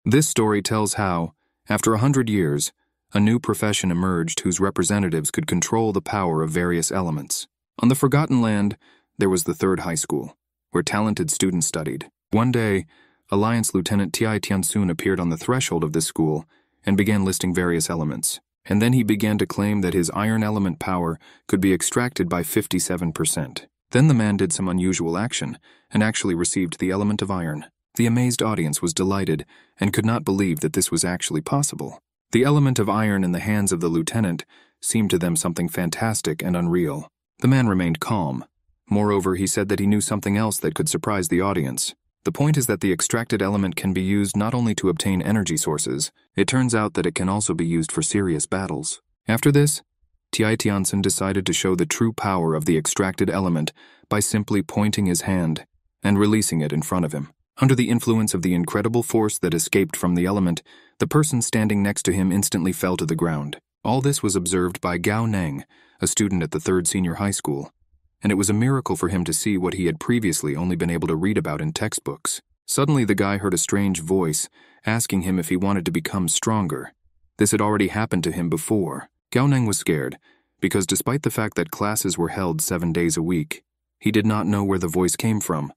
This story tells how, after 100 years, a new profession emerged whose representatives could control the power of various elements. On the Forgotten Land, there was the third high school, where talented students studied. One day, Alliance Lieutenant Ti Tiansun appeared on the threshold of this school and began listing various elements. And then he began to claim that his iron element power could be extracted by 57%. Then the man did some unusual action and actually received the element of iron. The amazed audience was delighted and could not believe that this was actually possible. The element of iron in the hands of the lieutenant seemed to them something fantastic and unreal. The man remained calm. Moreover, he said that he knew something else that could surprise the audience. The point is that the extracted element can be used not only to obtain energy sources, it turns out that it can also be used for serious battles. After this, Ti Tiansun decided to show the true power of the extracted element by simply pointing his hand and releasing it in front of him. Under the influence of the incredible force that escaped from the element, the person standing next to him instantly fell to the ground. All this was observed by Gao Neng, a student at the 3rd senior high school, and it was a miracle for him to see what he had previously only been able to read about in textbooks. Suddenly the guy heard a strange voice asking him if he wanted to become stronger. This had already happened to him before. Gao Neng was scared, because despite the fact that classes were held 7 days a week, he did not know where the voice came from,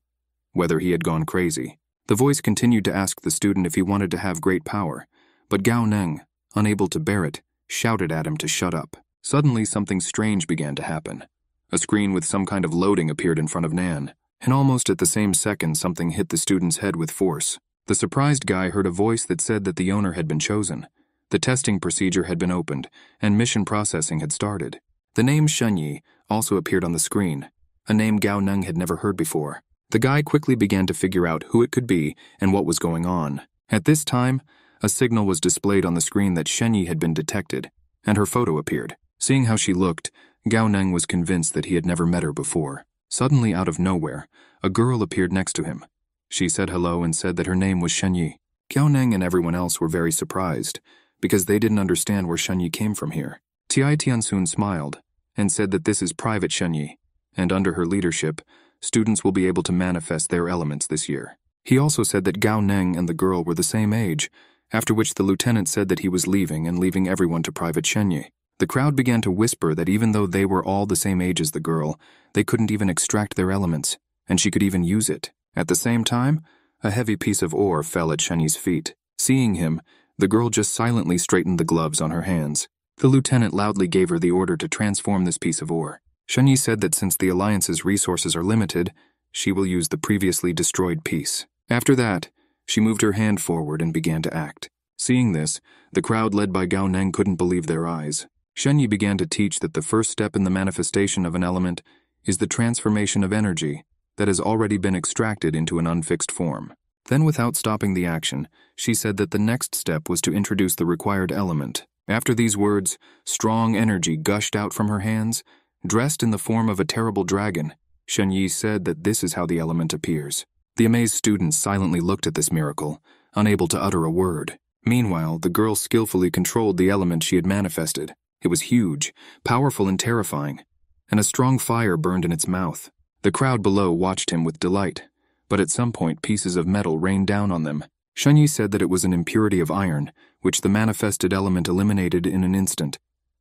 whether he had gone crazy. The voice continued to ask the student if he wanted to have great power, but Gao Neng, unable to bear it, shouted at him to shut up. Suddenly something strange began to happen. A screen with some kind of loading appeared in front of Nan, and almost at the same second something hit the student's head with force. The surprised guy heard a voice that said that the owner had been chosen. The testing procedure had been opened, and mission processing had started. The name Shenyi also appeared on the screen, a name Gao Neng had never heard before. The guy quickly began to figure out who it could be and what was going on. At this time, a signal was displayed on the screen that Shenyi had been detected, and her photo appeared. Seeing how she looked, Gao Neng was convinced that he had never met her before. Suddenly, out of nowhere, a girl appeared next to him. She said hello and said that her name was Shenyi. Gao Neng and everyone else were very surprised, because they didn't understand where Shenyi came from here. Ti Tiansun smiled and said that this is Private Shenyi, and under her leadership, students will be able to manifest their elements this year. He also said that Gao Neng and the girl were the same age, after which the lieutenant said that he was leaving and leaving everyone to Private Shenyi. The crowd began to whisper that even though they were all the same age as the girl, they couldn't even extract their elements, and she could even use it. At the same time, a heavy piece of ore fell at Shenyi's feet. Seeing him, the girl just silently straightened the gloves on her hands. The lieutenant loudly gave her the order to transform this piece of ore. Shenyi said that since the Alliance's resources are limited, she will use the previously destroyed piece. After that, she moved her hand forward and began to act. Seeing this, the crowd led by Gao Neng couldn't believe their eyes. Shenyi began to teach that the first step in the manifestation of an element is the transformation of energy that has already been extracted into an unfixed form. Then, without stopping the action, she said that the next step was to introduce the required element. After these words, strong energy gushed out from her hands. Dressed in the form of a terrible dragon, Shenyi said that this is how the element appears. The amazed students silently looked at this miracle, unable to utter a word. Meanwhile, the girl skillfully controlled the element she had manifested. It was huge, powerful and terrifying, and a strong fire burned in its mouth. The crowd below watched him with delight, but at some point pieces of metal rained down on them. Shenyi said that it was an impurity of iron, which the manifested element eliminated in an instant,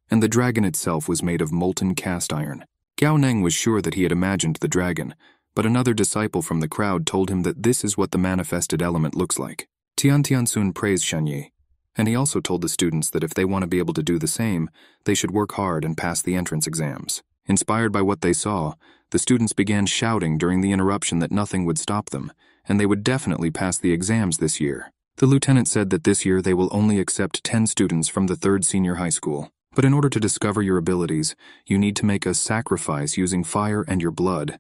and the dragon itself was made of molten cast iron. Gao Neng was sure that he had imagined the dragon, but another disciple from the crowd told him that this is what the manifested element looks like. Tiansun praised Shenyi, and he also told the students that if they want to be able to do the same, they should work hard and pass the entrance exams. Inspired by what they saw, the students began shouting during the interruption that nothing would stop them, and they would definitely pass the exams this year. The lieutenant said that this year they will only accept 10 students from the 3rd senior high school. But in order to discover your abilities, you need to make a sacrifice using fire and your blood.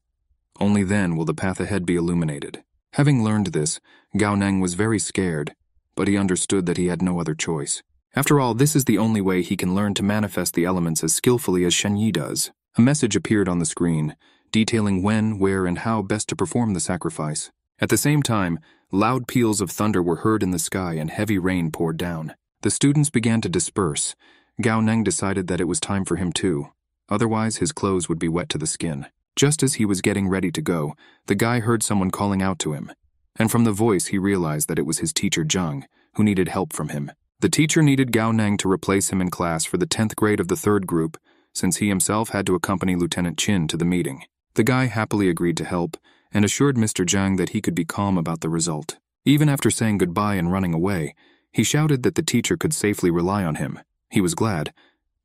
Only then will the path ahead be illuminated. Having learned this, Gao Neng was very scared, but he understood that he had no other choice. After all, this is the only way he can learn to manifest the elements as skillfully as Shenyi does. A message appeared on the screen, detailing when, where, and how best to perform the sacrifice. At the same time, loud peals of thunder were heard in the sky and heavy rain poured down. The students began to disperse. Gao Neng decided that it was time for him too. Otherwise, his clothes would be wet to the skin. Just as he was getting ready to go, the guy heard someone calling out to him, and from the voice he realized that it was his teacher Zheng, who needed help from him. The teacher needed Gao Neng to replace him in class for the 10th grade of the 3rd group, since he himself had to accompany Lieutenant Qin to the meeting. The guy happily agreed to help and assured Mr. Zhang that he could be calm about the result. Even after saying goodbye and running away, he shouted that the teacher could safely rely on him. He was glad,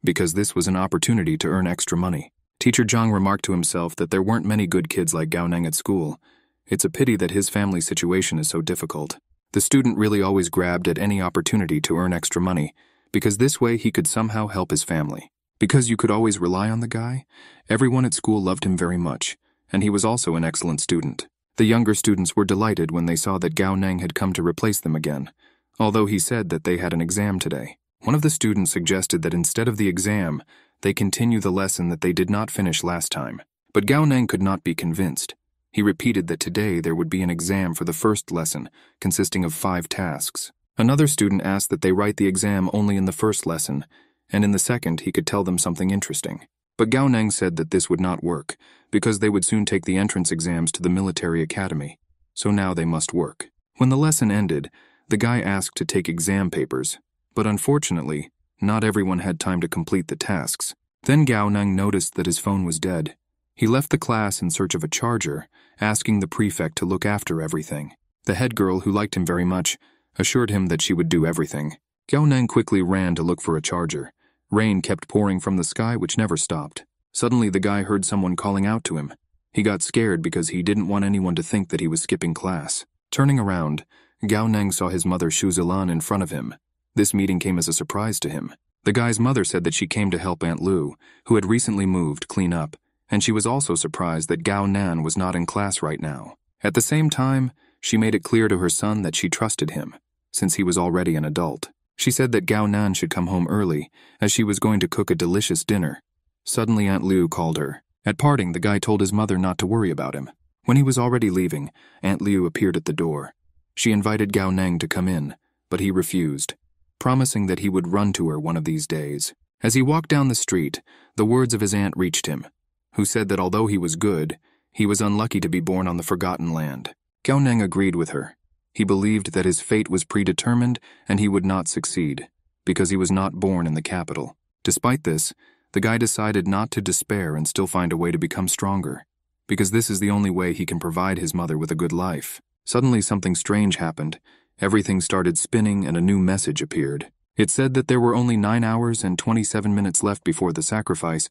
because this was an opportunity to earn extra money. Teacher Zhang remarked to himself that there weren't many good kids like Gao Neng at school. It's a pity that his family situation is so difficult. The student really always grabbed at any opportunity to earn extra money, because this way he could somehow help his family. Because you could always rely on the guy, everyone at school loved him very much, and he was also an excellent student. The younger students were delighted when they saw that Gao Neng had come to replace them again, although he said that they had an exam today. One of the students suggested that instead of the exam, they continue the lesson that they did not finish last time. But Gao Neng could not be convinced. He repeated that today there would be an exam for the first lesson, consisting of 5 tasks. Another student asked that they write the exam only in the first lesson, and in the second he could tell them something interesting. But Gao Neng said that this would not work, because they would soon take the entrance exams to the military academy, so now they must work. When the lesson ended, the guy asked to take exam papers, but unfortunately, not everyone had time to complete the tasks. Then Gao Neng noticed that his phone was dead. He left the class in search of a charger, asking the prefect to look after everything. The head girl, who liked him very much, assured him that she would do everything. Gao Neng quickly ran to look for a charger. Rain kept pouring from the sky, which never stopped. Suddenly, the guy heard someone calling out to him. He got scared because he didn't want anyone to think that he was skipping class. Turning around, Gao Neng saw his mother Shu Zilan in front of him. This meeting came as a surprise to him. The guy's mother said that she came to help Aunt Lu, who had recently moved, clean up, and she was also surprised that Gao Nan was not in class right now. At the same time, she made it clear to her son that she trusted him, since he was already an adult. She said that Gao Nan should come home early, as she was going to cook a delicious dinner. Suddenly Aunt Lu called her. At parting, the guy told his mother not to worry about him. When he was already leaving, Aunt Lu appeared at the door. She invited Gao Neng to come in, but he refused, promising that he would run to her one of these days. As he walked down the street, the words of his aunt reached him, who said that although he was good, he was unlucky to be born on the Forgotten Land. Gao Neng agreed with her. He believed that his fate was predetermined and he would not succeed, because he was not born in the capital. Despite this, the guy decided not to despair and still find a way to become stronger, because this is the only way he can provide his mother with a good life. Suddenly something strange happened. Everything started spinning and a new message appeared. It said that there were only 9 hours and 27 minutes left before the sacrifice.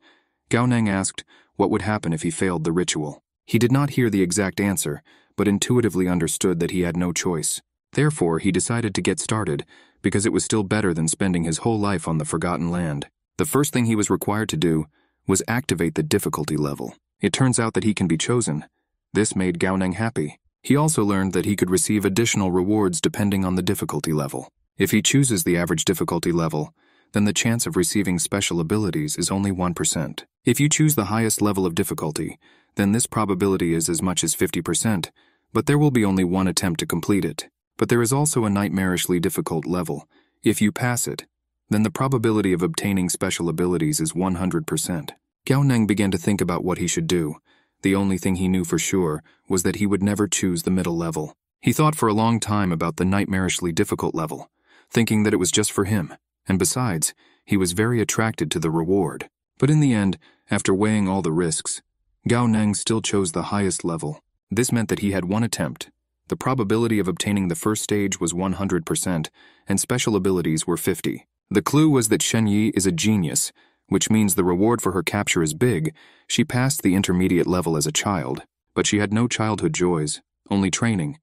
Gao Neng asked what would happen if he failed the ritual. He did not hear the exact answer, but intuitively understood that he had no choice. Therefore, he decided to get started, because it was still better than spending his whole life on the Forgotten Land. The first thing he was required to do was activate the difficulty level. It turns out that he can be chosen. This made Gao Neng happy. He also learned that he could receive additional rewards depending on the difficulty level. If he chooses the average difficulty level, then the chance of receiving special abilities is only 1%. If you choose the highest level of difficulty, then this probability is as much as 50%, but there will be only one attempt to complete it. But there is also a nightmarishly difficult level. If you pass it, then the probability of obtaining special abilities is 100%. Gao Neng began to think about what he should do. The only thing he knew for sure was that he would never choose the middle level. He thought for a long time about the nightmarishly difficult level, thinking that it was just for him, and besides, he was very attracted to the reward. But in the end, after weighing all the risks, Gao Neng still chose the highest level. This meant that he had one attempt. The probability of obtaining the first stage was 100%, and special abilities were 50. The clue was that Shen Yi is a genius, which means the reward for her capture is big. She passed the intermediate level as a child, but she had no childhood joys, only training,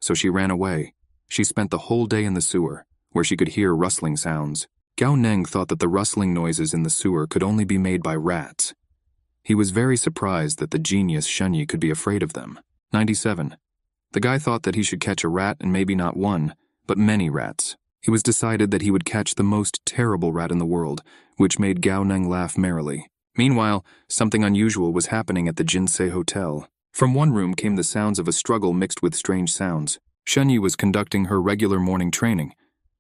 so she ran away. She spent the whole day in the sewer, where she could hear rustling sounds. Gao Neng thought that the rustling noises in the sewer could only be made by rats. He was very surprised that the genius Shen Yi could be afraid of them. 97. The guy thought that he should catch a rat, and maybe not one, but many rats. It was decided that he would catch the most terrible rat in the world, which made Gao Neng laugh merrily. Meanwhile, something unusual was happening at the Jinsei Hotel. From one room came the sounds of a struggle mixed with strange sounds. Shen Yi was conducting her regular morning training,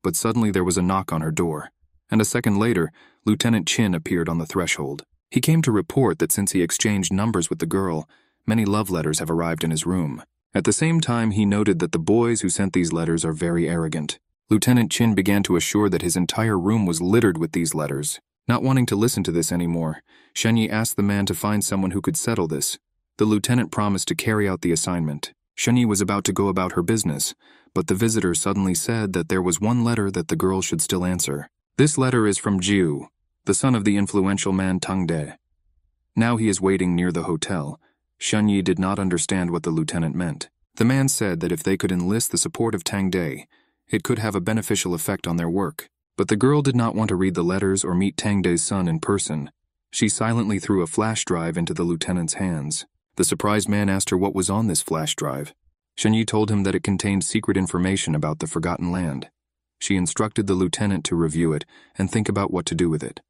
but suddenly there was a knock on her door, and a second later, Lieutenant Qin appeared on the threshold. He came to report that since he exchanged numbers with the girl, many love letters have arrived in his room. At the same time, he noted that the boys who sent these letters are very arrogant. Lieutenant Chin began to assure that his entire room was littered with these letters. Not wanting to listen to this anymore, Shenyi asked the man to find someone who could settle this. The lieutenant promised to carry out the assignment. Shenyi was about to go about her business, but the visitor suddenly said that there was one letter that the girl should still answer. This letter is from Jiu, the son of the influential man Tang De. Now he is waiting near the hotel. Shenyi did not understand what the lieutenant meant. The man said that if they could enlist the support of Tang De, it could have a beneficial effect on their work. But the girl did not want to read the letters or meet Tang De's son in person. She silently threw a flash drive into the lieutenant's hands. The surprised man asked her what was on this flash drive. Shenyi told him that it contained secret information about the Forgotten Land. She instructed the lieutenant to review it and think about what to do with it.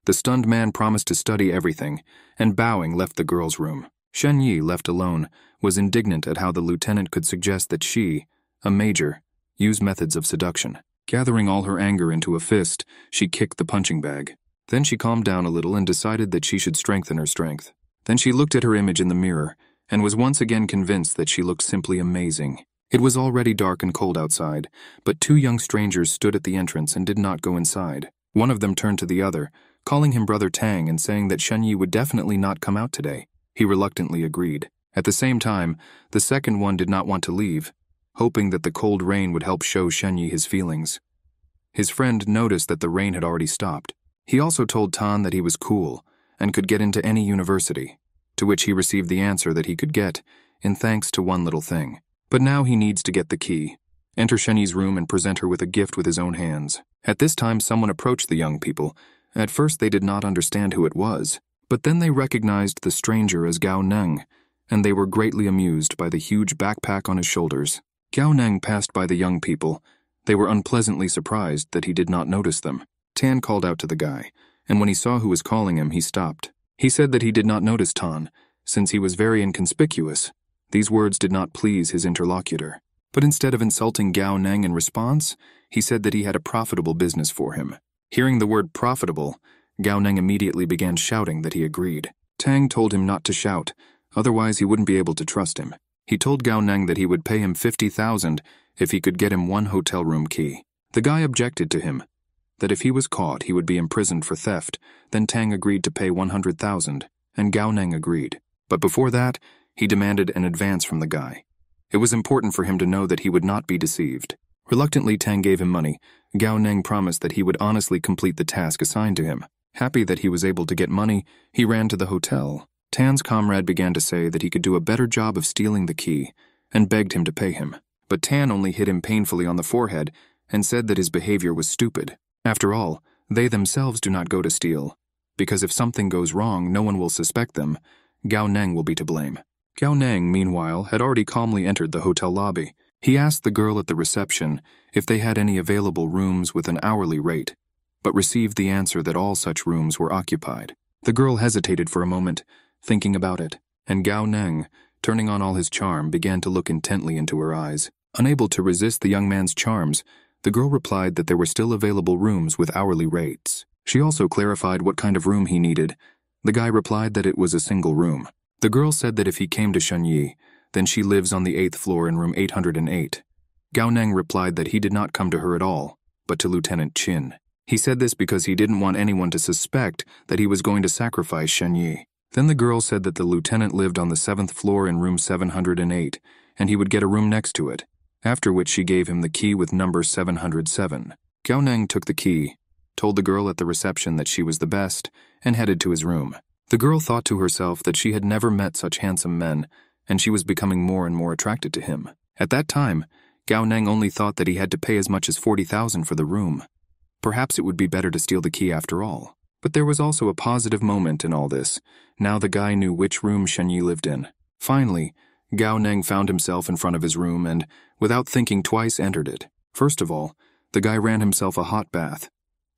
The stunned man promised to study everything, and bowing left the girl's room. Shenyi, left alone, was indignant at how the lieutenant could suggest that she, a major, use methods of seduction. Gathering all her anger into a fist, she kicked the punching bag. Then she calmed down a little and decided that she should strengthen her strength. Then she looked at her image in the mirror and was once again convinced that she looked simply amazing. It was already dark and cold outside, but two young strangers stood at the entrance and did not go inside. One of them turned to the other, calling him Brother Tang and saying that Shenyi would definitely not come out today. He reluctantly agreed. At the same time, the second one did not want to leave, hoping that the cold rain would help show Shenyi his feelings. His friend noticed that the rain had already stopped. He also told Tan that he was cool and could get into any university, to which he received the answer that he could get, in thanks to one little thing. But now he needs to get the key, enter Shenyi's room and present her with a gift with his own hands. At this time, someone approached the young people. At first they did not understand who it was, but then they recognized the stranger as Gao Neng, and they were greatly amused by the huge backpack on his shoulders. Gao Neng passed by the young people. They were unpleasantly surprised that he did not notice them. Tan called out to the guy, and when he saw who was calling him, he stopped. He said that he did not notice Tan, since he was very inconspicuous. These words did not please his interlocutor. But instead of insulting Gao Neng in response, he said that he had a profitable business for him. Hearing the word profitable, Gao Neng immediately began shouting that he agreed. Tang told him not to shout, otherwise he wouldn't be able to trust him. He told Gao Neng that he would pay him 50,000 if he could get him one hotel room key. The guy objected to him, that if he was caught he would be imprisoned for theft. Then Tang agreed to pay 100,000, and Gao Neng agreed. But before that, he demanded an advance from the guy. It was important for him to know that he would not be deceived. Reluctantly, Tang gave him money. Gao Neng promised that he would honestly complete the task assigned to him. Happy that he was able to get money, he ran to the hotel. Tan's comrade began to say that he could do a better job of stealing the key, and begged him to pay him. But Tan only hit him painfully on the forehead and said that his behavior was stupid. After all, they themselves do not go to steal, because if something goes wrong, no one will suspect them. Gao Neng will be to blame. Gao Neng, meanwhile, had already calmly entered the hotel lobby. He asked the girl at the reception if they had any available rooms with an hourly rate, but received the answer that all such rooms were occupied. The girl hesitated for a moment, thinking about it, and Gao Neng, turning on all his charm, began to look intently into her eyes. Unable to resist the young man's charms, the girl replied that there were still available rooms with hourly rates. She also clarified what kind of room he needed. The guy replied that it was a single room. The girl said that if he came to Shenyi, then she lives on the 8th floor in room 808. Gao Neng replied that he did not come to her at all, but to Lieutenant Chin. He said this because he didn't want anyone to suspect that he was going to sacrifice Shenyi. Then the girl said that the lieutenant lived on the 7th floor in room 708, and he would get a room next to it, after which she gave him the key with number 707. Gao Neng took the key, told the girl at the reception that she was the best, and headed to his room. The girl thought to herself that she had never met such handsome men, and she was becoming more and more attracted to him. At that time, Gao Neng only thought that he had to pay as much as 40,000 for the room. Perhaps it would be better to steal the key after all. But there was also a positive moment in all this. Now the guy knew which room Shenyi lived in. Finally, Gao Neng found himself in front of his room and, without thinking twice, entered it. First of all, the guy ran himself a hot bath.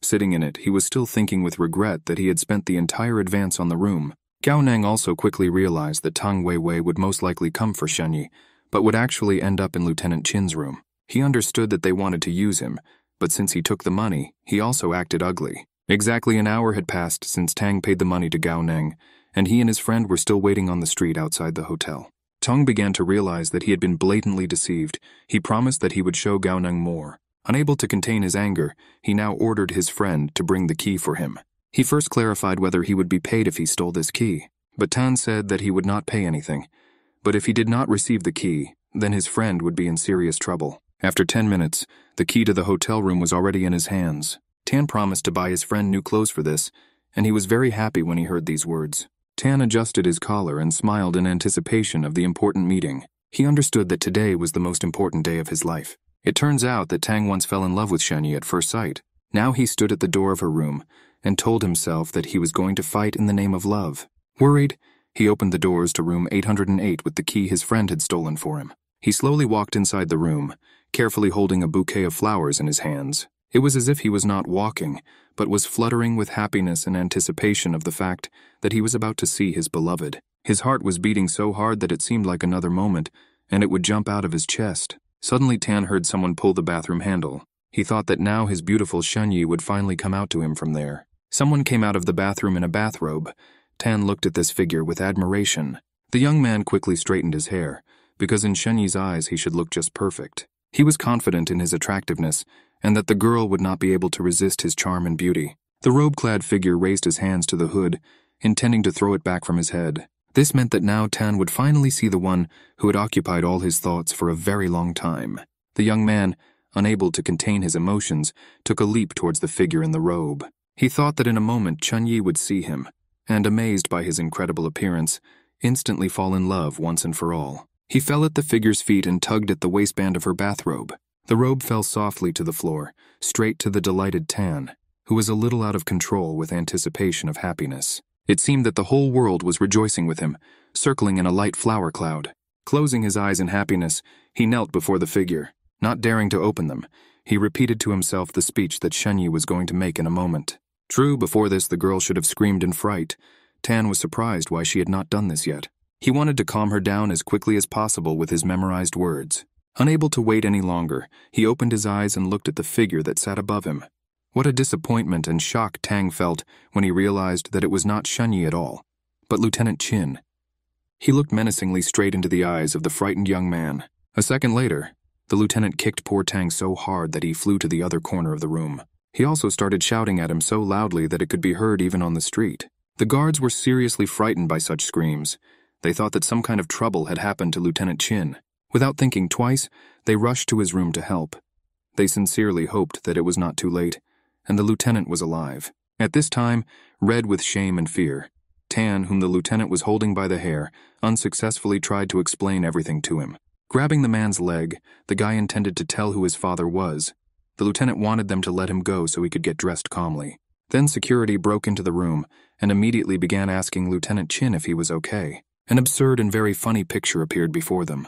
Sitting in it, he was still thinking with regret that he had spent the entire advance on the room. Gao Neng also quickly realized that Tang Weiwei would most likely come for Shenyi, but would actually end up in Lieutenant Chin's room. He understood that they wanted to use him, but since he took the money, he also acted ugly. Exactly an hour had passed since Tang paid the money to Gao Neng, and he and his friend were still waiting on the street outside the hotel. Tang began to realize that he had been blatantly deceived. He promised that he would show Gao Neng more. Unable to contain his anger, he now ordered his friend to bring the key for him. He first clarified whether he would be paid if he stole this key, but Tan said that he would not pay anything. But if he did not receive the key, then his friend would be in serious trouble. After 10 minutes, the key to the hotel room was already in his hands. Tan promised to buy his friend new clothes for this, and he was very happy when he heard these words. Tan adjusted his collar and smiled in anticipation of the important meeting. He understood that today was the most important day of his life. It turns out that Tang once fell in love with Shenyi at first sight. Now he stood at the door of her room and told himself that he was going to fight in the name of love. Worried, he opened the doors to room 808 with the key his friend had stolen for him. He slowly walked inside the room, carefully holding a bouquet of flowers in his hands. It was as if he was not walking, but was fluttering with happiness and anticipation of the fact that he was about to see his beloved. His heart was beating so hard that it seemed like another moment, and it would jump out of his chest. Suddenly Tan heard someone pull the bathroom handle. He thought that now his beautiful Shenyi would finally come out to him from there. Someone came out of the bathroom in a bathrobe. Tan looked at this figure with admiration. The young man quickly straightened his hair, because in Shenyi's eyes he should look just perfect. He was confident in his attractiveness, and that the girl would not be able to resist his charm and beauty. The robe-clad figure raised his hands to the hood, intending to throw it back from his head. This meant that now Tan would finally see the one who had occupied all his thoughts for a very long time. The young man, unable to contain his emotions, took a leap towards the figure in the robe. He thought that in a moment Chun-Yi would see him, and amazed by his incredible appearance, instantly fall in love once and for all. He fell at the figure's feet and tugged at the waistband of her bathrobe. The robe fell softly to the floor, straight to the delighted Tan, who was a little out of control with anticipation of happiness. It seemed that the whole world was rejoicing with him, circling in a light flower cloud. Closing his eyes in happiness, he knelt before the figure. Not daring to open them, he repeated to himself the speech that Shenyi was going to make in a moment. True, before this the girl should have screamed in fright. Tan was surprised why she had not done this yet. He wanted to calm her down as quickly as possible with his memorized words. Unable to wait any longer, he opened his eyes and looked at the figure that sat above him. What a disappointment and shock Tang felt when he realized that it was not Shenyi at all, but Lieutenant Qin. He looked menacingly straight into the eyes of the frightened young man. A second later, the lieutenant kicked poor Tang so hard that he flew to the other corner of the room. He also started shouting at him so loudly that it could be heard even on the street. The guards were seriously frightened by such screams. They thought that some kind of trouble had happened to Lieutenant Qin. Without thinking twice, they rushed to his room to help. They sincerely hoped that it was not too late, and the lieutenant was alive. At this time, red with shame and fear, Tan, whom the lieutenant was holding by the hair, unsuccessfully tried to explain everything to him. Grabbing the man's leg, the guy intended to tell who his father was. The lieutenant wanted them to let him go so he could get dressed calmly. Then security broke into the room and immediately began asking Lieutenant Qin if he was okay. An absurd and very funny picture appeared before them.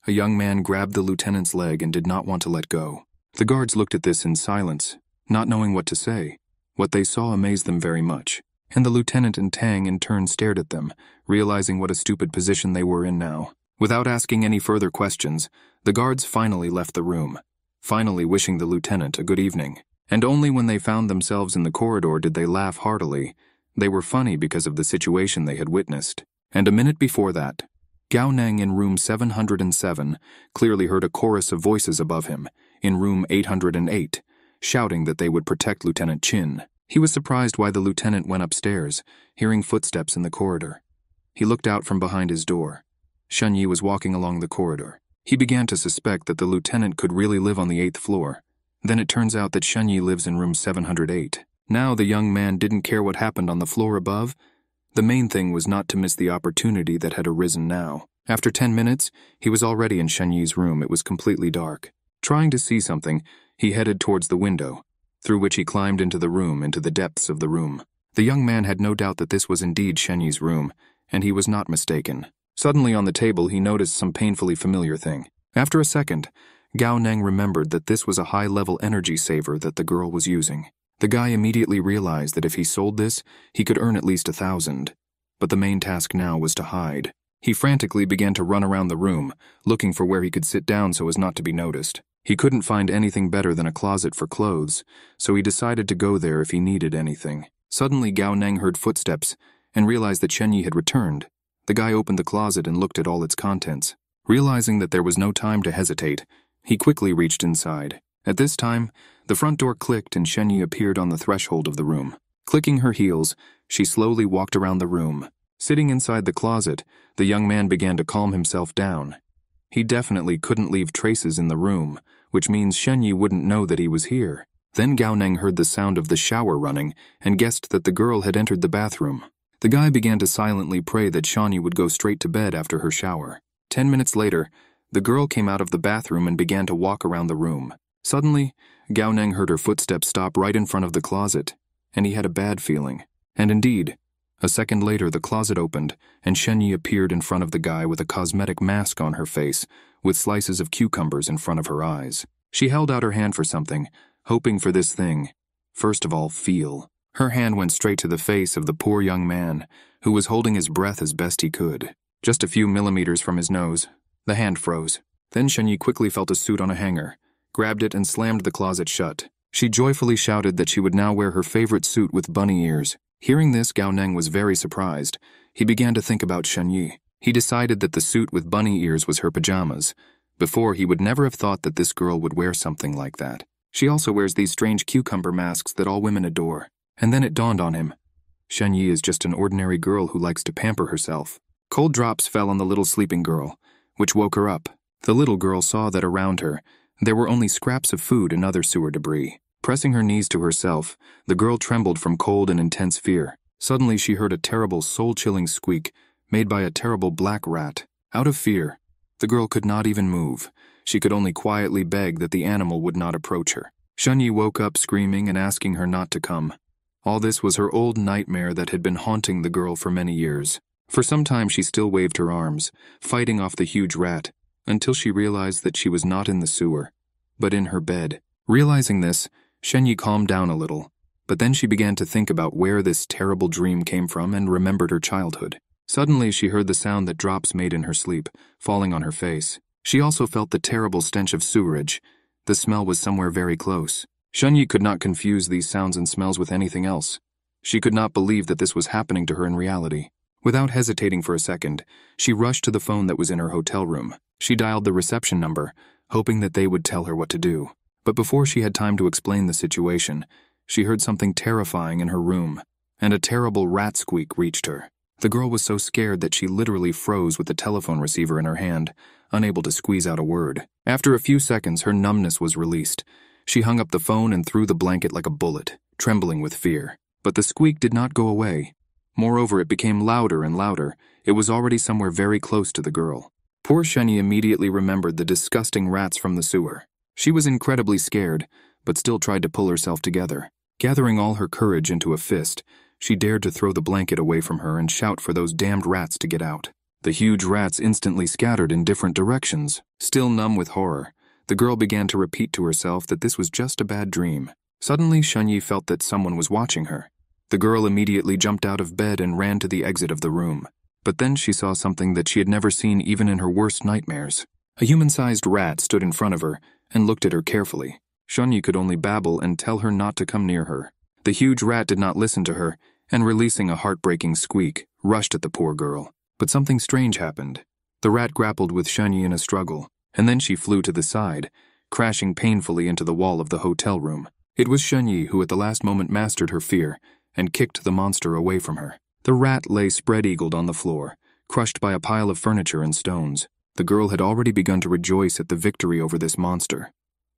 A young man grabbed the lieutenant's leg and did not want to let go. The guards looked at this in silence, not knowing what to say. What they saw amazed them very much, and the lieutenant and Tang in turn stared at them, realizing what a stupid position they were in now. Without asking any further questions, the guards finally left the room, finally wishing the lieutenant a good evening. And only when they found themselves in the corridor did they laugh heartily. They were funny because of the situation they had witnessed. And a minute before that, Gao Neng in room 707 clearly heard a chorus of voices above him, in room 808, shouting that they would protect Lieutenant Qin. He was surprised why the lieutenant went upstairs, hearing footsteps in the corridor. He looked out from behind his door. Shenyi was walking along the corridor. He began to suspect that the lieutenant could really live on the 8th floor. Then it turns out that Shenyi lives in room 708. Now the young man didn't care what happened on the floor above. The main thing was not to miss the opportunity that had arisen now. After 10 minutes, he was already in Shenyi's room. It was completely dark. Trying to see something, he headed towards the window, through which he climbed into the room, into the depths of the room. The young man had no doubt that this was indeed Shenyi's room, and he was not mistaken. Suddenly on the table he noticed some painfully familiar thing. After a second, Gao Neng remembered that this was a high-level energy saver that the girl was using. The guy immediately realized that if he sold this, he could earn at least 1,000. But the main task now was to hide. He frantically began to run around the room, looking for where he could sit down so as not to be noticed. He couldn't find anything better than a closet for clothes, so he decided to go there if he needed anything. Suddenly Gao Neng heard footsteps and realized that Shenyi had returned. The guy opened the closet and looked at all its contents. Realizing that there was no time to hesitate, he quickly reached inside. At this time, the front door clicked and Shenyi appeared on the threshold of the room. Clicking her heels, she slowly walked around the room. Sitting inside the closet, the young man began to calm himself down. He definitely couldn't leave traces in the room, which means Shenyi wouldn't know that he was here. Then Gao Neng heard the sound of the shower running and guessed that the girl had entered the bathroom. The guy began to silently pray that Shenyi would go straight to bed after her shower. 10 minutes later, the girl came out of the bathroom and began to walk around the room. Suddenly, Gao Neng heard her footsteps stop right in front of the closet, and he had a bad feeling. And indeed, a second later the closet opened, and Shenyi appeared in front of the guy with a cosmetic mask on her face, with slices of cucumbers in front of her eyes. She held out her hand for something, hoping for this thing. First of all, feel. Her hand went straight to the face of the poor young man, who was holding his breath as best he could. Just a few millimeters from his nose, the hand froze. Then Shenyi quickly felt a suit on a hanger, grabbed it and slammed the closet shut. She joyfully shouted that she would now wear her favorite suit with bunny ears. Hearing this, Gao Neng was very surprised. He began to think about Shenyi. He decided that the suit with bunny ears was her pajamas. Before, he would never have thought that this girl would wear something like that. She also wears these strange cucumber masks that all women adore. And then it dawned on him. Shenyi is just an ordinary girl who likes to pamper herself. Cold drops fell on the little sleeping girl, which woke her up. The little girl saw that around her, there were only scraps of food and other sewer debris. Pressing her knees to herself, the girl trembled from cold and intense fear. Suddenly she heard a terrible, soul-chilling squeak made by a terrible black rat. Out of fear, the girl could not even move. She could only quietly beg that the animal would not approach her. Shenyi woke up screaming and asking her not to come. All this was her old nightmare that had been haunting the girl for many years. For some time she still waved her arms, fighting off the huge rat, until she realized that she was not in the sewer, but in her bed. Realizing this, Shenyi calmed down a little, but then she began to think about where this terrible dream came from and remembered her childhood. Suddenly she heard the sound that drops made in her sleep, falling on her face. She also felt the terrible stench of sewerage. The smell was somewhere very close. Shenyi could not confuse these sounds and smells with anything else. She could not believe that this was happening to her in reality. Without hesitating for a second, she rushed to the phone that was in her hotel room. She dialed the reception number, hoping that they would tell her what to do. But before she had time to explain the situation, she heard something terrifying in her room, and a terrible rat squeak reached her. The girl was so scared that she literally froze with the telephone receiver in her hand, unable to squeeze out a word. After a few seconds, her numbness was released. She hung up the phone and threw the blanket like a bullet, trembling with fear. But the squeak did not go away. Moreover, it became louder and louder. It was already somewhere very close to the girl. Poor Shenyi immediately remembered the disgusting rats from the sewer. She was incredibly scared, but still tried to pull herself together. Gathering all her courage into a fist, she dared to throw the blanket away from her and shout for those damned rats to get out. The huge rats instantly scattered in different directions. Still numb with horror, the girl began to repeat to herself that this was just a bad dream. Suddenly, Shenyi felt that someone was watching her. The girl immediately jumped out of bed and ran to the exit of the room. But then she saw something that she had never seen even in her worst nightmares. A human-sized rat stood in front of her and looked at her carefully. Shenyi could only babble and tell her not to come near her. The huge rat did not listen to her, and releasing a heartbreaking squeak, rushed at the poor girl. But something strange happened. The rat grappled with Shenyi in a struggle, and then she flew to the side, crashing painfully into the wall of the hotel room. It was Shenyi who at the last moment mastered her fear and kicked the monster away from her. The rat lay spread-eagled on the floor, crushed by a pile of furniture and stones. The girl had already begun to rejoice at the victory over this monster.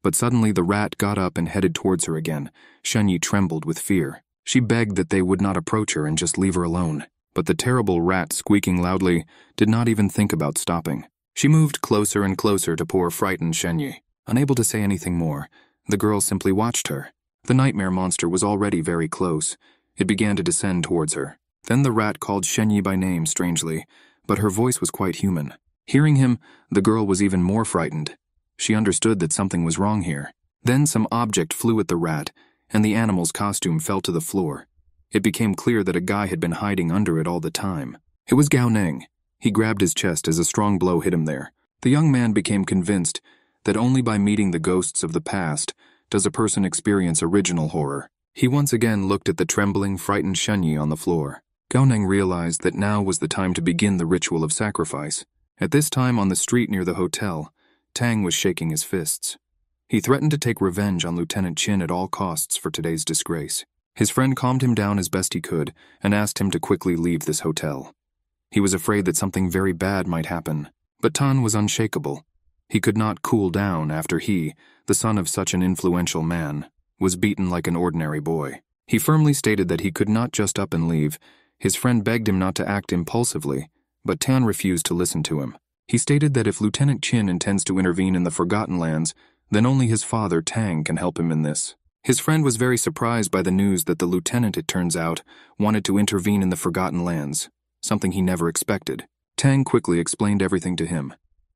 But suddenly the rat got up and headed towards her again. Shenyi trembled with fear. She begged that they would not approach her and just leave her alone. But the terrible rat, squeaking loudly, did not even think about stopping. She moved closer and closer to poor frightened Shenyi. Unable to say anything more, the girl simply watched her. The nightmare monster was already very close. It began to descend towards her. Then the rat called Shenyi by name strangely, but her voice was quite human. Hearing him, the girl was even more frightened. She understood that something was wrong here. Then some object flew at the rat, and the animal's costume fell to the floor. It became clear that a guy had been hiding under it all the time. It was Gao Neng. He grabbed his chest as a strong blow hit him there. The young man became convinced that only by meeting the ghosts of the past does a person experience original horror. He once again looked at the trembling, frightened Shenyi on the floor. Gao Neng realized that now was the time to begin the ritual of sacrifice. At this time on the street near the hotel, Tang was shaking his fists. He threatened to take revenge on Lieutenant Chin at all costs for today's disgrace. His friend calmed him down as best he could and asked him to quickly leave this hotel. He was afraid that something very bad might happen, but Tan was unshakable. He could not cool down after he, the son of such an influential man, was beaten like an ordinary boy. He firmly stated that he could not just up and leave. His friend begged him not to act impulsively, but Tan refused to listen to him. He stated that if Lieutenant Chin intends to intervene in the Forgotten Lands, then only his father, Tang, can help him in this. His friend was very surprised by the news that the lieutenant, it turns out, wanted to intervene in the Forgotten Lands, something he never expected. Tang quickly explained everything to him.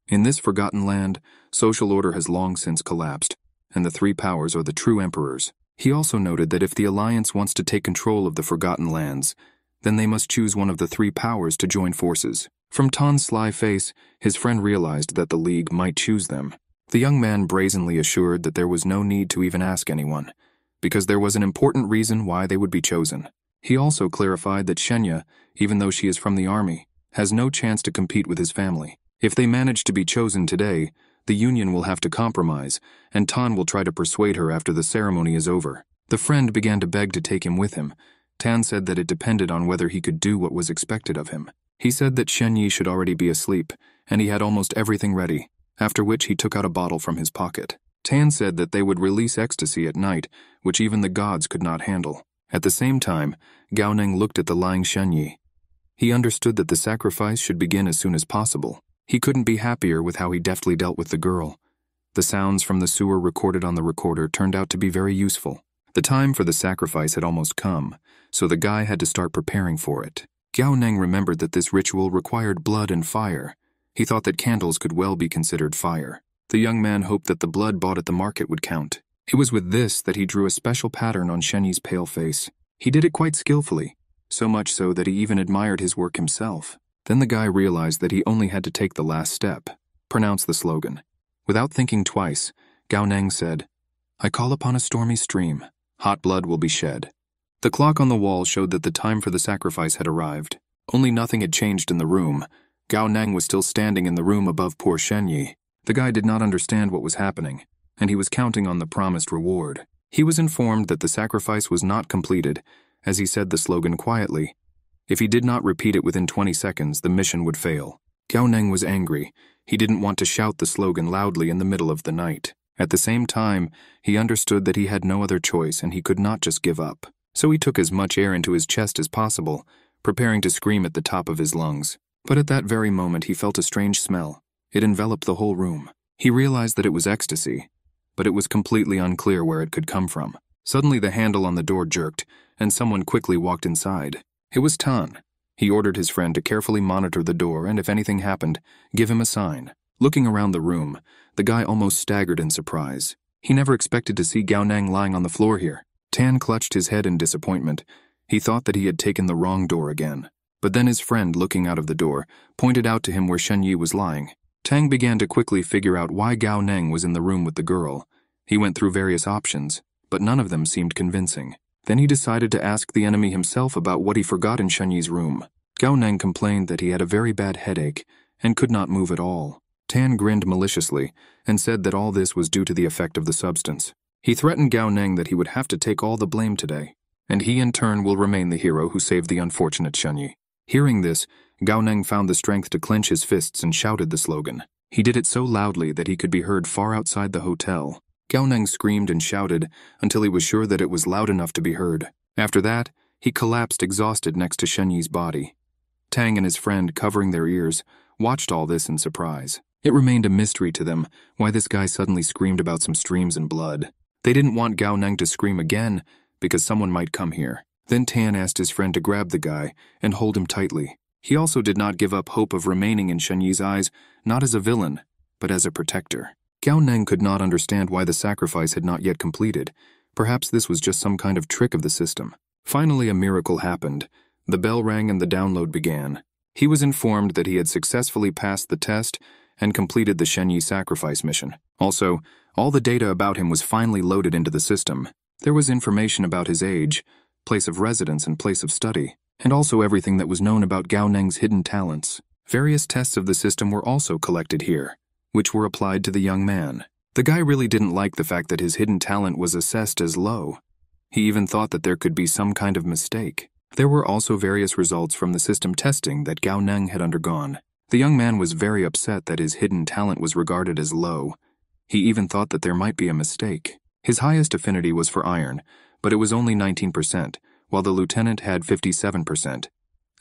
In this Forgotten Land, social order has long since collapsed, and the three powers are the true emperors. He also noted that if the Alliance wants to take control of the Forgotten Lands, then they must choose one of the three powers to join forces. From Tan's sly face, his friend realized that the League might choose them. The young man brazenly assured that there was no need to even ask anyone, because there was an important reason why they would be chosen. He also clarified that Shenya, even though she is from the army, has no chance to compete with his family. If they manage to be chosen today, the Union will have to compromise, and Tan will try to persuade her after the ceremony is over. The friend began to beg to take him with him. Tan said that it depended on whether he could do what was expected of him. He said that Shenyi should already be asleep, and he had almost everything ready, after which he took out a bottle from his pocket. Tan said that they would release ecstasy at night, which even the gods could not handle. At the same time, Gao Neng looked at the lying Shenyi. He understood that the sacrifice should begin as soon as possible. He couldn't be happier with how he deftly dealt with the girl. The sounds from the sewer recorded on the recorder turned out to be very useful. The time for the sacrifice had almost come, so the guy had to start preparing for it. Gao Neng remembered that this ritual required blood and fire. He thought that candles could well be considered fire. The young man hoped that the blood bought at the market would count. It was with this that he drew a special pattern on Shenyi's pale face. He did it quite skillfully, so much so that he even admired his work himself. Then the guy realized that he only had to take the last step, pronounce the slogan. Without thinking twice, Gao Neng said, "I call upon a stormy stream. Hot blood will be shed." The clock on the wall showed that the time for the sacrifice had arrived. Only nothing had changed in the room. Gao Neng was still standing in the room above poor Shenyi. The guy did not understand what was happening, and he was counting on the promised reward. He was informed that the sacrifice was not completed, as he said the slogan quietly. If he did not repeat it within 20 seconds, the mission would fail. Gao Neng was angry. He didn't want to shout the slogan loudly in the middle of the night. At the same time, he understood that he had no other choice and he could not just give up. So he took as much air into his chest as possible, preparing to scream at the top of his lungs. But at that very moment he felt a strange smell. It enveloped the whole room. He realized that it was ecstasy, but it was completely unclear where it could come from. Suddenly the handle on the door jerked, and someone quickly walked inside. It was Tan. He ordered his friend to carefully monitor the door and if anything happened, give him a sign. Looking around the room, the guy almost staggered in surprise. He never expected to see Gao Neng lying on the floor here. Tan clutched his head in disappointment. He thought that he had taken the wrong door again. But then his friend, looking out of the door, pointed out to him where Shenyi was lying. Tang began to quickly figure out why Gao Neng was in the room with the girl. He went through various options, but none of them seemed convincing. Then he decided to ask the enemy himself about what he forgot in Shenyi's room. Gao Neng complained that he had a very bad headache and could not move at all. Tan grinned maliciously and said that all this was due to the effect of the substance. He threatened Gao Neng that he would have to take all the blame today, and he in turn will remain the hero who saved the unfortunate Shenyi. Hearing this, Gao Neng found the strength to clench his fists and shouted the slogan. He did it so loudly that he could be heard far outside the hotel. Gao Neng screamed and shouted until he was sure that it was loud enough to be heard. After that, he collapsed exhausted next to Shenyi's body. Tang and his friend, covering their ears, watched all this in surprise. It remained a mystery to them why this guy suddenly screamed about some streams and blood. They didn't want Gao Neng to scream again because someone might come here. Then Tan asked his friend to grab the guy and hold him tightly. He also did not give up hope of remaining in Shenyi's eyes, not as a villain, but as a protector. Gao Neng could not understand why the sacrifice had not yet completed. Perhaps this was just some kind of trick of the system. Finally, a miracle happened. The bell rang and the download began. He was informed that he had successfully passed the test and completed the Shenyi sacrifice mission. Also, all the data about him was finally loaded into the system. There was information about his age, place of residence and place of study, and also everything that was known about Gao Neng's hidden talents. Various tests of the system were also collected here, which were applied to the young man. The guy really didn't like the fact that his hidden talent was assessed as low. He even thought that there could be some kind of mistake. There were also various results from the system testing that Gao Neng had undergone. The young man was very upset that his hidden talent was regarded as low. He even thought that there might be a mistake. His highest affinity was for iron, but it was only 19%, while the lieutenant had 57%,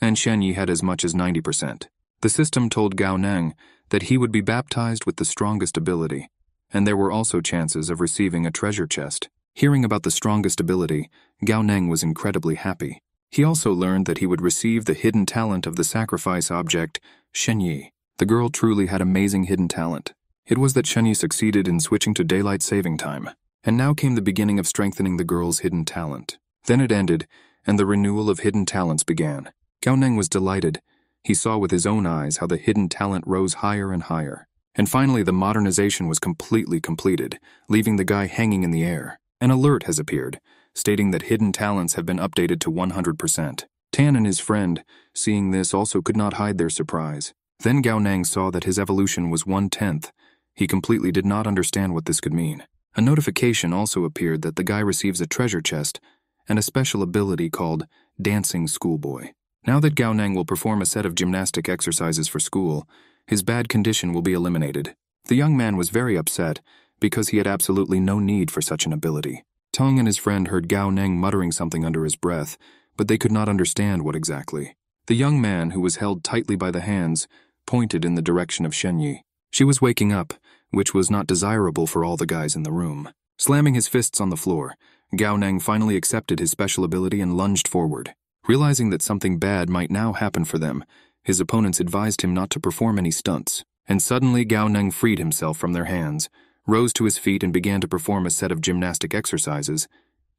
and Shen Yi had as much as 90%. The system told Gao Neng that he would be baptized with the strongest ability, and there were also chances of receiving a treasure chest. Hearing about the strongest ability, Gao Neng was incredibly happy. He also learned that he would receive the hidden talent of the sacrifice object, Shen Yi. The girl truly had amazing hidden talent. It was that Shen Yi succeeded in switching to daylight saving time, and now came the beginning of strengthening the girl's hidden talent. Then it ended, and the renewal of hidden talents began. Gao Neng was delighted. He saw with his own eyes how the hidden talent rose higher and higher. And finally the modernization was completely completed, leaving the guy hanging in the air. An alert has appeared, stating that hidden talents have been updated to 100%. Tan and his friend, seeing this, also could not hide their surprise. Then Gao Neng saw that his evolution was 1/10. He completely did not understand what this could mean. A notification also appeared that the guy receives a treasure chest and a special ability called Dancing Schoolboy. Now that Gao Neng will perform a set of gymnastic exercises for school, his bad condition will be eliminated. The young man was very upset because he had absolutely no need for such an ability. Tong and his friend heard Gao Neng muttering something under his breath, but they could not understand what exactly. The young man, who was held tightly by the hands, pointed in the direction of Shen Yi. She was waking up, which was not desirable for all the guys in the room. Slamming his fists on the floor, Gao Neng finally accepted his special ability and lunged forward. Realizing that something bad might now happen for them, his opponents advised him not to perform any stunts. And suddenly Gao Neng freed himself from their hands, rose to his feet and began to perform a set of gymnastic exercises.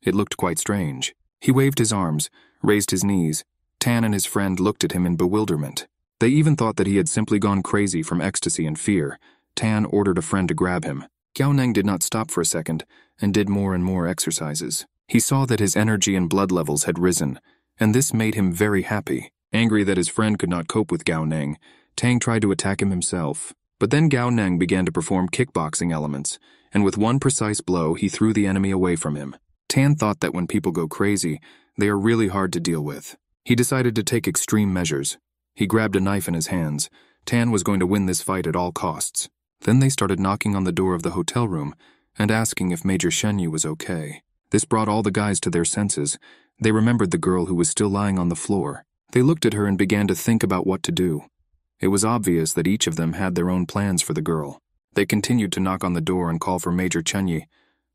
It looked quite strange. He waved his arms, raised his knees. Tan and his friend looked at him in bewilderment. They even thought that he had simply gone crazy from ecstasy and fear. Tan ordered a friend to grab him. Gao Neng did not stop for a second and did more and more exercises. He saw that his energy and blood levels had risen, and this made him very happy. Angry that his friend could not cope with Gao Neng, Tang tried to attack him himself. But then Gao Neng began to perform kickboxing elements, and with one precise blow he threw the enemy away from him. Tan thought that when people go crazy, they are really hard to deal with. He decided to take extreme measures. He grabbed a knife in his hands. Tan was going to win this fight at all costs. Then they started knocking on the door of the hotel room and asking if Major Shenyu was okay. This brought all the guys to their senses. They remembered the girl who was still lying on the floor. They looked at her and began to think about what to do. It was obvious that each of them had their own plans for the girl. They continued to knock on the door and call for Major Chenyi.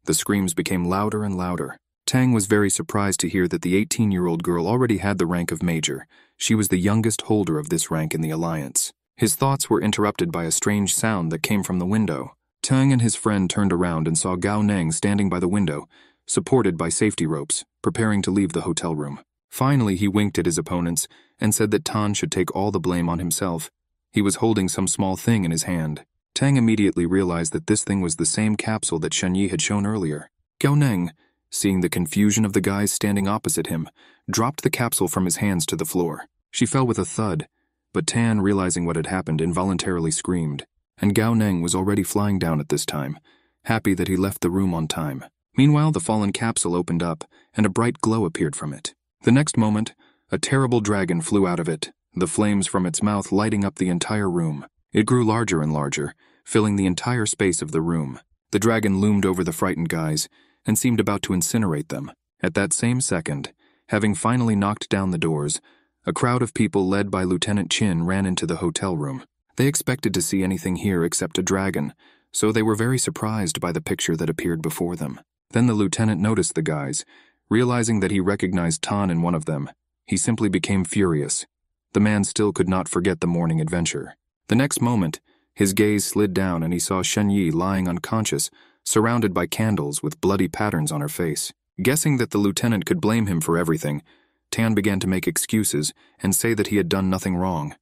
The screams became louder and louder. Tang was very surprised to hear that the 18-year-old girl already had the rank of Major. She was the youngest holder of this rank in the Alliance. His thoughts were interrupted by a strange sound that came from the window. Tang and his friend turned around and saw Gao Neng standing by the window, supported by safety ropes, preparing to leave the hotel room. Finally, he winked at his opponents and said that Tan should take all the blame on himself. He was holding some small thing in his hand. Tang immediately realized that this thing was the same capsule that Shen Yi had shown earlier. Gao Neng, seeing the confusion of the guys standing opposite him, dropped the capsule from his hands to the floor. She fell with a thud, but Tan, realizing what had happened, involuntarily screamed. And Gao Neng was already flying down at this time, happy that he left the room on time. Meanwhile, the fallen capsule opened up, and a bright glow appeared from it. The next moment, a terrible dragon flew out of it, the flames from its mouth lighting up the entire room. It grew larger and larger, filling the entire space of the room. The dragon loomed over the frightened guys and seemed about to incinerate them. At that same second, having finally knocked down the doors, a crowd of people led by Lieutenant Chin ran into the hotel room. They expected to see anything here except a dragon, so they were very surprised by the picture that appeared before them. Then the lieutenant noticed the guys. Realizing that he recognized Tan in one of them, he simply became furious. The man still could not forget the morning adventure. The next moment, his gaze slid down and he saw Shen Yi lying unconscious, surrounded by candles with bloody patterns on her face. Guessing that the lieutenant could blame him for everything, Tan began to make excuses and say that he had done nothing wrong,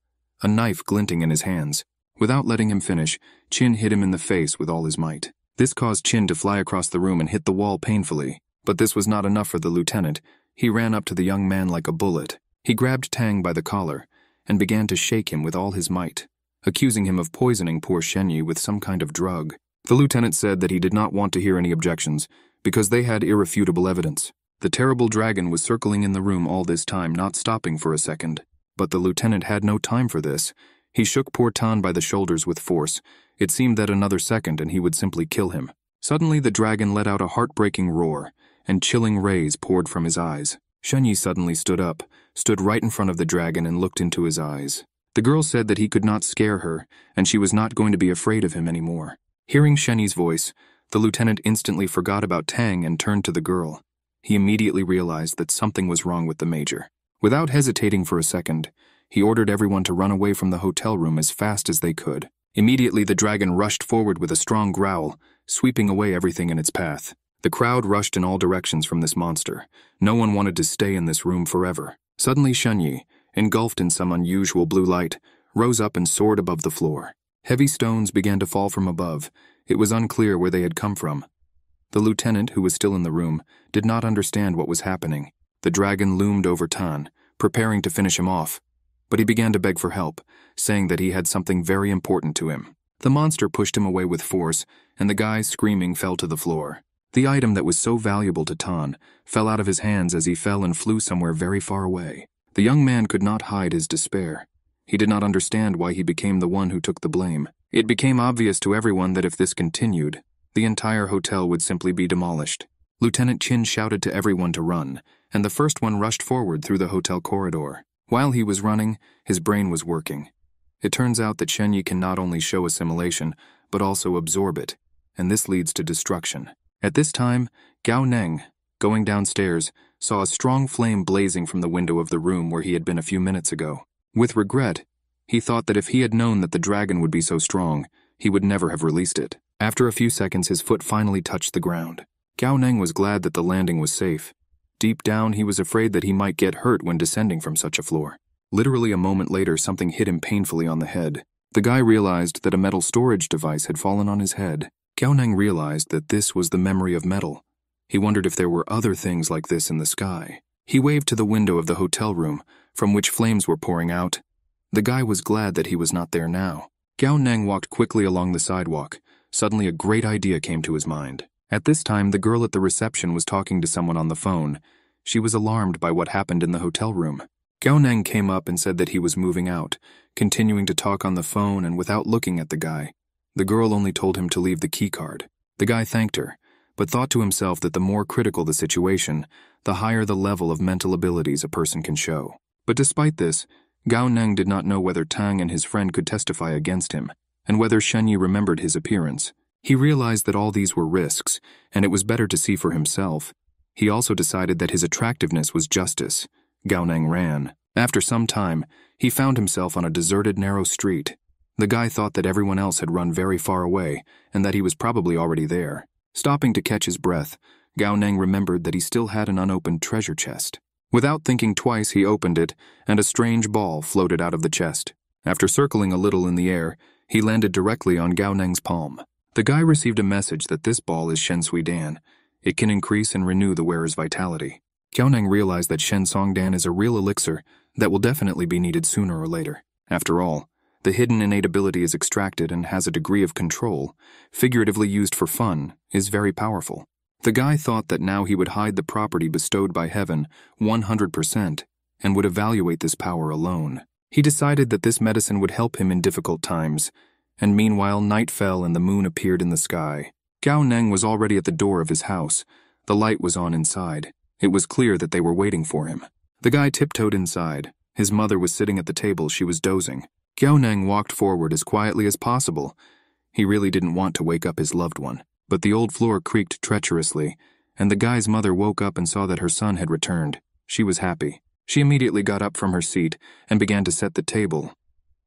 a knife glinting in his hands. Without letting him finish, Chin hit him in the face with all his might. This caused Chin to fly across the room and hit the wall painfully. But this was not enough for the lieutenant. He ran up to the young man like a bullet. He grabbed Tang by the collar and began to shake him with all his might, accusing him of poisoning poor Shenyi with some kind of drug. The lieutenant said that he did not want to hear any objections, because they had irrefutable evidence. The terrible dragon was circling in the room all this time, not stopping for a second. But the lieutenant had no time for this. He shook poor Tan by the shoulders with force. It seemed that another second and he would simply kill him. Suddenly the dragon let out a heartbreaking roar, and chilling rays poured from his eyes. Shenyi suddenly stood up, stood right in front of the dragon and looked into his eyes. The girl said that he could not scare her, and she was not going to be afraid of him anymore. Hearing Shenyi's voice, the lieutenant instantly forgot about Tang and turned to the girl. He immediately realized that something was wrong with the major. Without hesitating for a second, he ordered everyone to run away from the hotel room as fast as they could. Immediately the dragon rushed forward with a strong growl, sweeping away everything in its path. The crowd rushed in all directions from this monster. No one wanted to stay in this room forever. Suddenly Shenyi, engulfed in some unusual blue light, rose up and soared above the floor. Heavy stones began to fall from above. It was unclear where they had come from. The lieutenant, who was still in the room, did not understand what was happening. The dragon loomed over Tan, preparing to finish him off. But he began to beg for help, saying that he had something very important to him. The monster pushed him away with force, and the guy, screaming, fell to the floor. The item that was so valuable to Tan fell out of his hands as he fell and flew somewhere very far away. The young man could not hide his despair. He did not understand why he became the one who took the blame. It became obvious to everyone that if this continued, the entire hotel would simply be demolished. Lieutenant Qin shouted to everyone to run, and the first one rushed forward through the hotel corridor. While he was running, his brain was working. It turns out that Shenyi can not only show assimilation, but also absorb it, and this leads to destruction. At this time, Gao Neng, going downstairs, saw a strong flame blazing from the window of the room where he had been a few minutes ago. With regret, he thought that if he had known that the dragon would be so strong, he would never have released it. After a few seconds, his foot finally touched the ground. Gao Neng was glad that the landing was safe. Deep down, he was afraid that he might get hurt when descending from such a floor. Literally a moment later, something hit him painfully on the head. The guy realized that a metal storage device had fallen on his head. Gao Neng realized that this was the memory of metal. He wondered if there were other things like this in the sky. He waved to the window of the hotel room, from which flames were pouring out. The guy was glad that he was not there now. Gao Neng walked quickly along the sidewalk. Suddenly a great idea came to his mind. At this time, the girl at the reception was talking to someone on the phone. She was alarmed by what happened in the hotel room. Gao Neng came up and said that he was moving out, continuing to talk on the phone and without looking at the guy. The girl only told him to leave the keycard. The guy thanked her, but thought to himself that the more critical the situation, the higher the level of mental abilities a person can show. But despite this, Gao Neng did not know whether Tang and his friend could testify against him, and whether Shenyi remembered his appearance. He realized that all these were risks, and it was better to see for himself. He also decided that his attractiveness was justice. Gao Neng ran. After some time, he found himself on a deserted, narrow street. The guy thought that everyone else had run very far away, and that he was probably already there. Stopping to catch his breath, Gao Neng remembered that he still had an unopened treasure chest. Without thinking twice, he opened it, and a strange ball floated out of the chest. After circling a little in the air, he landed directly on Gao Neng's palm. The guy received a message that this ball is Shen Sui Dan. It can increase and renew the wearer's vitality. Gao Neng realized that Shen Song Dan is a real elixir that will definitely be needed sooner or later. After all, the hidden innate ability is extracted and has a degree of control, figuratively used for fun, is very powerful. The guy thought that now he would hide the property bestowed by heaven 100% and would evaluate this power alone. He decided that this medicine would help him in difficult times, and meanwhile night fell and the moon appeared in the sky. Gao Neng was already at the door of his house. The light was on inside. It was clear that they were waiting for him. The guy tiptoed inside. His mother was sitting at the table. She was dozing. Gao Neng walked forward as quietly as possible. He really didn't want to wake up his loved one. But the old floor creaked treacherously, and the guy's mother woke up and saw that her son had returned. She was happy. She immediately got up from her seat and began to set the table.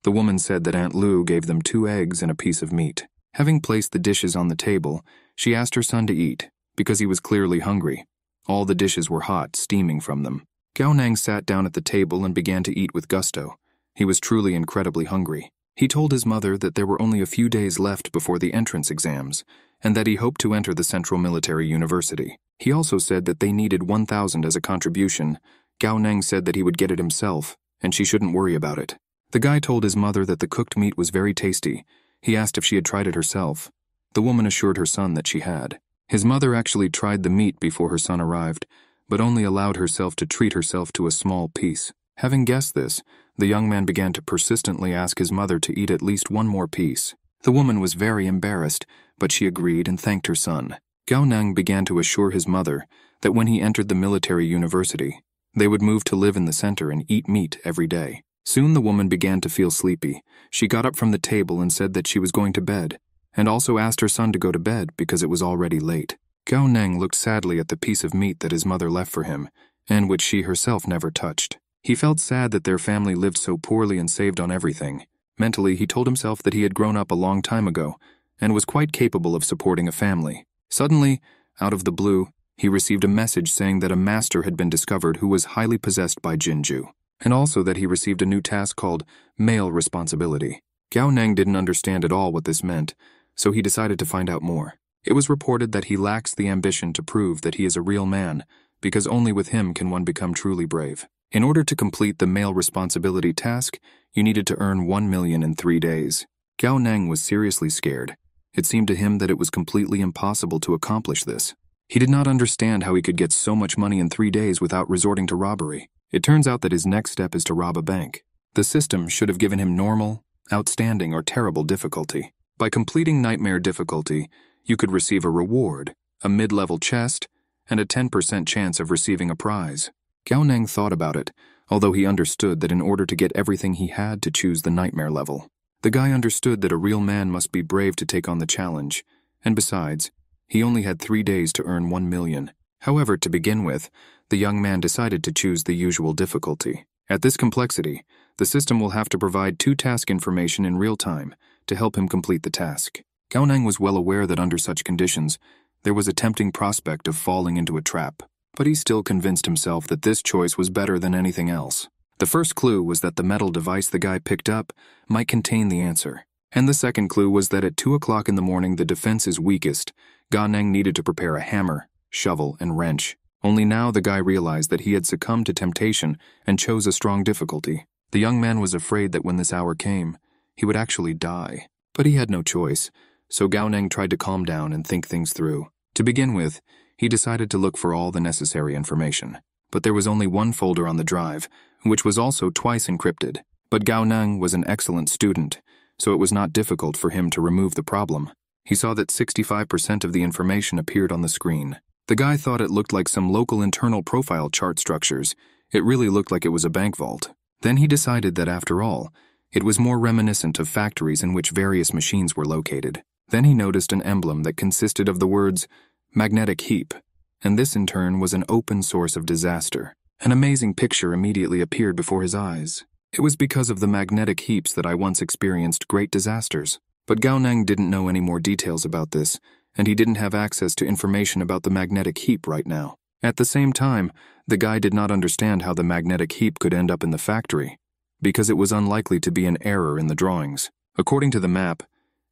The woman said that Aunt Lu gave them 2 eggs and a piece of meat. Having placed the dishes on the table, she asked her son to eat, because he was clearly hungry. All the dishes were hot, steaming from them. Gao Neng sat down at the table and began to eat with gusto. He was truly incredibly hungry. He told his mother that there were only a few days left before the entrance exams, and that he hoped to enter the Central Military University. He also said that they needed 1,000 as a contribution. Gao Neng said that he would get it himself, and she shouldn't worry about it. The guy told his mother that the cooked meat was very tasty. He asked if she had tried it herself. The woman assured her son that she had. His mother actually tried the meat before her son arrived, but only allowed herself to treat herself to a small piece. Having guessed this, the young man began to persistently ask his mother to eat at least one more piece. The woman was very embarrassed, but she agreed and thanked her son. Gao Neng began to assure his mother that when he entered the military university, they would move to live in the center and eat meat every day. Soon the woman began to feel sleepy. She got up from the table and said that she was going to bed, and also asked her son to go to bed because it was already late. Gao Neng looked sadly at the piece of meat that his mother left for him, and which she herself never touched. He felt sad that their family lived so poorly and saved on everything. Mentally, he told himself that he had grown up a long time ago, and was quite capable of supporting a family. Suddenly, out of the blue, he received a message saying that a master had been discovered who was highly possessed by Jinju, and also that he received a new task called male responsibility. Gao Neng didn't understand at all what this meant, so he decided to find out more. It was reported that he lacks the ambition to prove that he is a real man, because only with him can one become truly brave. In order to complete the male responsibility task, you needed to earn 1 million in 3 days. Gao Neng was seriously scared. It seemed to him that it was completely impossible to accomplish this. He did not understand how he could get so much money in 3 days without resorting to robbery. It turns out that his next step is to rob a bank. The system should have given him normal, outstanding, or terrible difficulty. By completing nightmare difficulty, you could receive a reward, a mid-level chest, and a 10% chance of receiving a prize. Gao Neng thought about it, although he understood that in order to get everything he had to choose the nightmare level. The guy understood that a real man must be brave to take on the challenge, and besides, he only had 3 days to earn 1 million. However, to begin with, the young man decided to choose the usual difficulty. At this complexity, the system will have to provide 2 task information in real time to help him complete the task. Gao Neng was well aware that under such conditions, there was a tempting prospect of falling into a trap, but he still convinced himself that this choice was better than anything else. The first clue was that the metal device the guy picked up might contain the answer, and the second clue was that at 2 o'clock in the morning the defense is weakest. Gao Neng needed to prepare a hammer, shovel, and wrench. Only now the guy realized that he had succumbed to temptation and chose a strong difficulty. The young man was afraid that when this hour came, he would actually die. But he had no choice, so Gao Neng tried to calm down and think things through. To begin with, he decided to look for all the necessary information. But there was only one folder on the drive, which was also twice encrypted. But Gao Neng was an excellent student, so it was not difficult for him to remove the problem. He saw that 65% of the information appeared on the screen. The guy thought it looked like some local internal profile chart structures. It really looked like it was a bank vault. Then he decided that after all, it was more reminiscent of factories in which various machines were located. Then he noticed an emblem that consisted of the words, magnetic heap, and this in turn was an open source of disaster. An amazing picture immediately appeared before his eyes. It was because of the magnetic heaps that I once experienced great disasters. But Gao Neng didn't know any more details about this, and he didn't have access to information about the magnetic heap right now. At the same time, the guy did not understand how the magnetic heap could end up in the factory, because it was unlikely to be an error in the drawings. According to the map,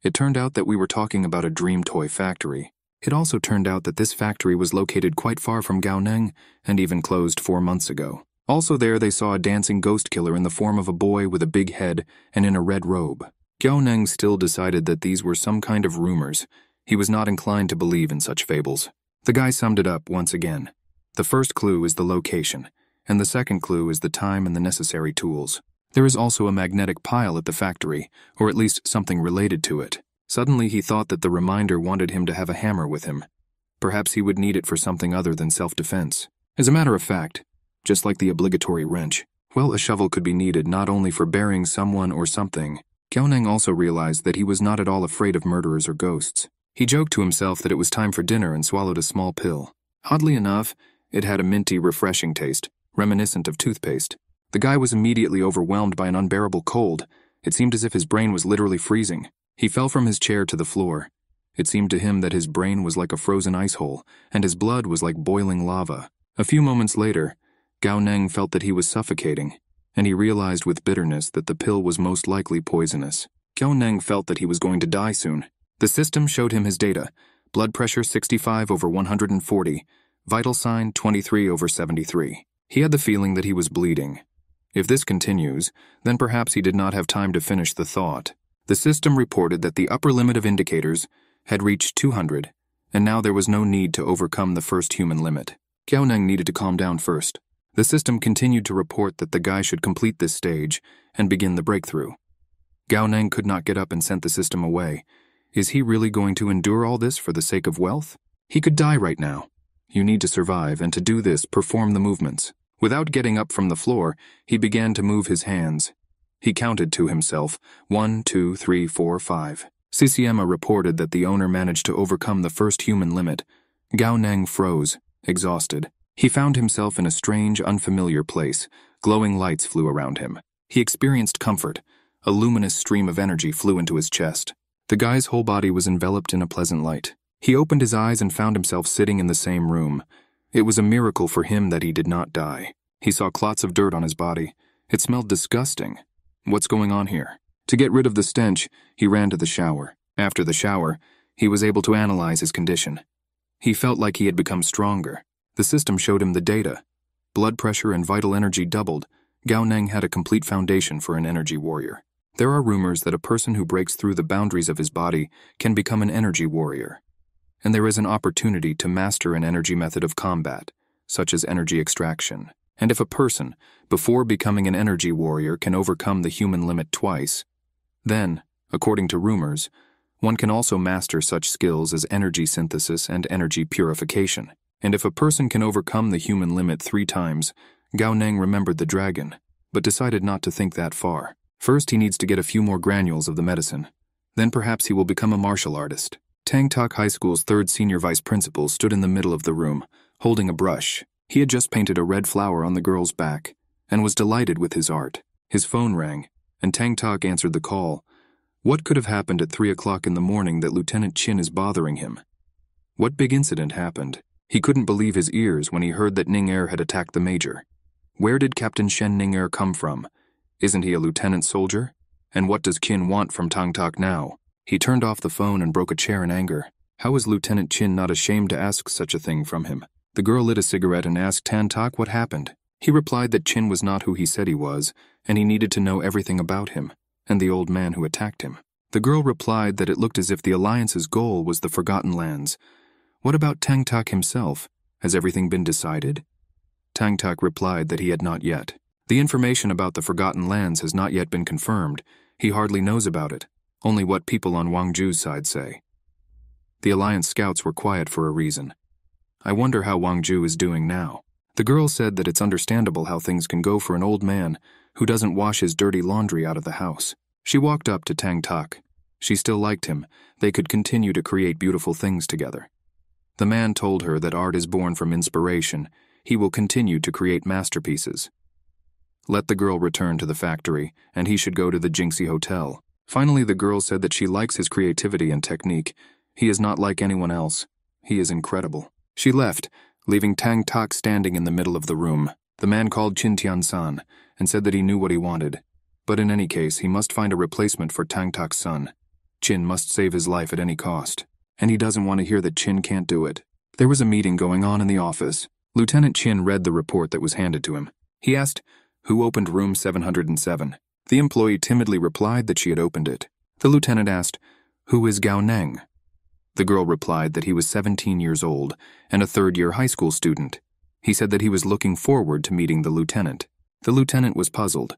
it turned out that we were talking about a dream toy factory. It also turned out that this factory was located quite far from Gao Neng and even closed 4 months ago. Also there they saw a dancing ghost killer in the form of a boy with a big head and in a red robe. Gao Neng still decided that these were some kind of rumors. He was not inclined to believe in such fables. The guy summed it up once again. The first clue is the location, and the second clue is the time and the necessary tools. There is also a magnetic pile at the factory, or at least something related to it. Suddenly he thought that the reminder wanted him to have a hammer with him. Perhaps he would need it for something other than self-defense. As a matter of fact, just like the obligatory wrench, well, a shovel could be needed not only for burying someone or something. Gao Neng also realized that he was not at all afraid of murderers or ghosts. He joked to himself that it was time for dinner and swallowed a small pill. Oddly enough, it had a minty, refreshing taste, reminiscent of toothpaste. The guy was immediately overwhelmed by an unbearable cold. It seemed as if his brain was literally freezing. He fell from his chair to the floor. It seemed to him that his brain was like a frozen ice hole, and his blood was like boiling lava. A few moments later, Gao Neng felt that he was suffocating, and he realized with bitterness that the pill was most likely poisonous. Gao Neng felt that he was going to die soon. The system showed him his data: blood pressure 65/140, vital sign 23/73. He had the feeling that he was bleeding. If this continues, then perhaps he did not have time to finish the thought. The system reported that the upper limit of indicators had reached 200, and now there was no need to overcome the first human limit. Gao Neng needed to calm down first. The system continued to report that the guy should complete this stage and begin the breakthrough. Gao Neng could not get up and sent the system away. Is he really going to endure all this for the sake of wealth? He could die right now. You need to survive, and to do this, perform the movements. Without getting up from the floor, he began to move his hands. He counted to himself, 1, 2, 3, 4, 5. Sisiema reported that the owner managed to overcome the first human limit. Gao Neng froze, exhausted. He found himself in a strange, unfamiliar place. Glowing lights flew around him. He experienced comfort. A luminous stream of energy flew into his chest. The guy's whole body was enveloped in a pleasant light. He opened his eyes and found himself sitting in the same room. It was a miracle for him that he did not die. He saw clots of dirt on his body. It smelled disgusting. What's going on here? To get rid of the stench, he ran to the shower. After the shower, he was able to analyze his condition. He felt like he had become stronger. The system showed him the data. Blood pressure and vital energy doubled. Gao Neng had a complete foundation for an energy warrior. There are rumors that a person who breaks through the boundaries of his body can become an energy warrior. And there is an opportunity to master an energy method of combat, such as energy extraction. And if a person, before becoming an energy warrior, can overcome the human limit twice, then, according to rumors, one can also master such skills as energy synthesis and energy purification. And if a person can overcome the human limit 3 times, Gao Neng remembered the dragon, but decided not to think that far. First, he needs to get a few more granules of the medicine. Then perhaps he will become a martial artist. Tang Tak High School's 3rd senior vice principal stood in the middle of the room, holding a brush. He had just painted a red flower on the girl's back, and was delighted with his art. His phone rang, and Tang Tak answered the call. What could have happened at 3 o'clock in the morning that Lieutenant Chin is bothering him? What big incident happened? He couldn't believe his ears when he heard that Ning Er had attacked the major. Where did Captain Shen Ning Er come from? Isn't he a lieutenant soldier? And what does Qin want from Tang Tak now? He turned off the phone and broke a chair in anger. How is Lieutenant Qin not ashamed to ask such a thing from him? The girl lit a cigarette and asked Tang Tak what happened. He replied that Qin was not who he said he was, and he needed to know everything about him, and the old man who attacked him. The girl replied that it looked as if the Alliance's goal was the Forgotten Lands. What about Tang Tak himself? Has everything been decided? Tang Tak replied that he had not yet. The information about the Forgotten Lands has not yet been confirmed. He hardly knows about it, only what people on Wang Zhu's side say. The Alliance scouts were quiet for a reason. I wonder how Wang Zhu is doing now. The girl said that it's understandable how things can go for an old man who doesn't wash his dirty laundry out of the house. She walked up to Tang Tak. She still liked him. They could continue to create beautiful things together. The man told her that art is born from inspiration. He will continue to create masterpieces. Let the girl return to the factory, and he should go to the Jinxie Hotel. Finally, the girl said that she likes his creativity and technique. He is not like anyone else. He is incredible. She left, leaving Tang Tak standing in the middle of the room. The man called Qin Tian-san and said that he knew what he wanted. But in any case, he must find a replacement for Tang Tak's son. Qin must save his life at any cost. And he doesn't want to hear that Qin can't do it. There was a meeting going on in the office. Lieutenant Qin read the report that was handed to him. He asked, "Who opened room 707? The employee timidly replied that she had opened it. The lieutenant asked, "Who is Gao Neng?" The girl replied that he was 17 years old and a 3rd-year high school student. He said that he was looking forward to meeting the lieutenant. The lieutenant was puzzled.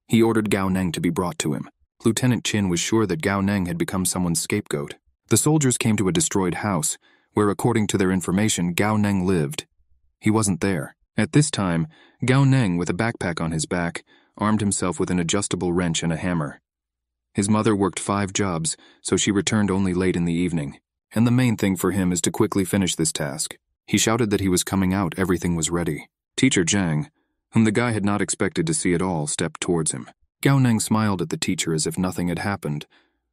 He ordered Gao Neng to be brought to him. Lieutenant Qin was sure that Gao Neng had become someone's scapegoat. The soldiers came to a destroyed house, where according to their information, Gao Neng lived. He wasn't there. At this time, Gao Neng, with a backpack on his back, armed himself with an adjustable wrench and a hammer. His mother worked 5 jobs, so she returned only late in the evening. And the main thing for him is to quickly finish this task. He shouted that he was coming out, everything was ready. Teacher Zhang, whom the guy had not expected to see at all, stepped towards him. Gao Neng smiled at the teacher as if nothing had happened.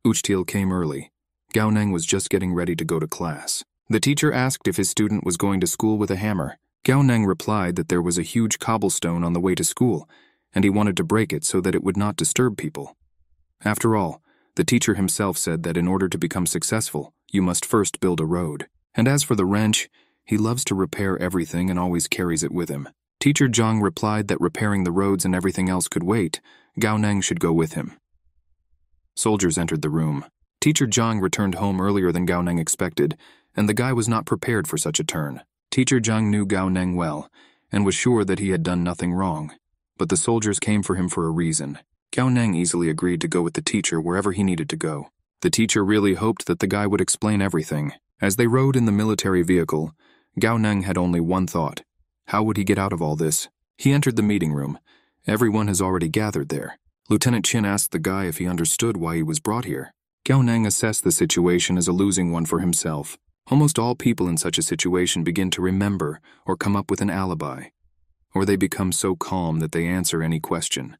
Uchtil came early. Gao Neng was just getting ready to go to class. The teacher asked if his student was going to school with a hammer. Gao Neng replied that there was a huge cobblestone on the way to school, and he wanted to break it so that it would not disturb people. After all, the teacher himself said that in order to become successful, you must first build a road. And as for the wrench, he loves to repair everything and always carries it with him. Teacher Zhang replied that repairing the roads and everything else could wait. Gao Neng should go with him. Soldiers entered the room. Teacher Zhang returned home earlier than Gao Neng expected, and the guy was not prepared for such a turn. Teacher Zhang knew Gao Neng well, and was sure that he had done nothing wrong. But the soldiers came for him for a reason. Gao Neng easily agreed to go with the teacher wherever he needed to go. The teacher really hoped that the guy would explain everything. As they rode in the military vehicle, Gao Neng had only one thought. How would he get out of all this? He entered the meeting room. Everyone has already gathered there. Lieutenant Qin asked the guy if he understood why he was brought here. Gao Neng assessed the situation as a losing one for himself. Almost all people in such a situation begin to remember or come up with an alibi. Or they become so calm that they answer any question.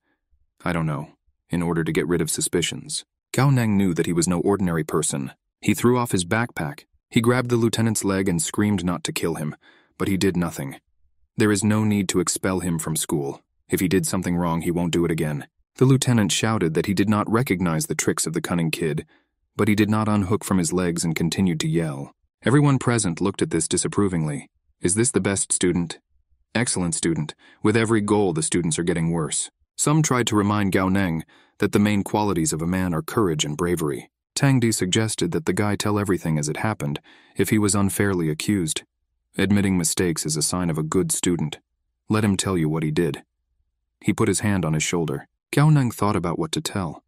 I don't know, in order to get rid of suspicions. Gao Neng knew that he was no ordinary person. He threw off his backpack. He grabbed the lieutenant's leg and screamed not to kill him, but he did nothing. There is no need to expel him from school. If he did something wrong, he won't do it again. The lieutenant shouted that he did not recognize the tricks of the cunning kid, but he did not unhook from his legs and continued to yell. Everyone present looked at this disapprovingly. Is this the best student? Excellent student. With every goal, the students are getting worse. Some tried to remind Gao Neng that the main qualities of a man are courage and bravery. Tang Di suggested that the guy tell everything as it happened if he was unfairly accused. Admitting mistakes is a sign of a good student. Let him tell you what he did. He put his hand on his shoulder. Gao Neng thought about what to tell.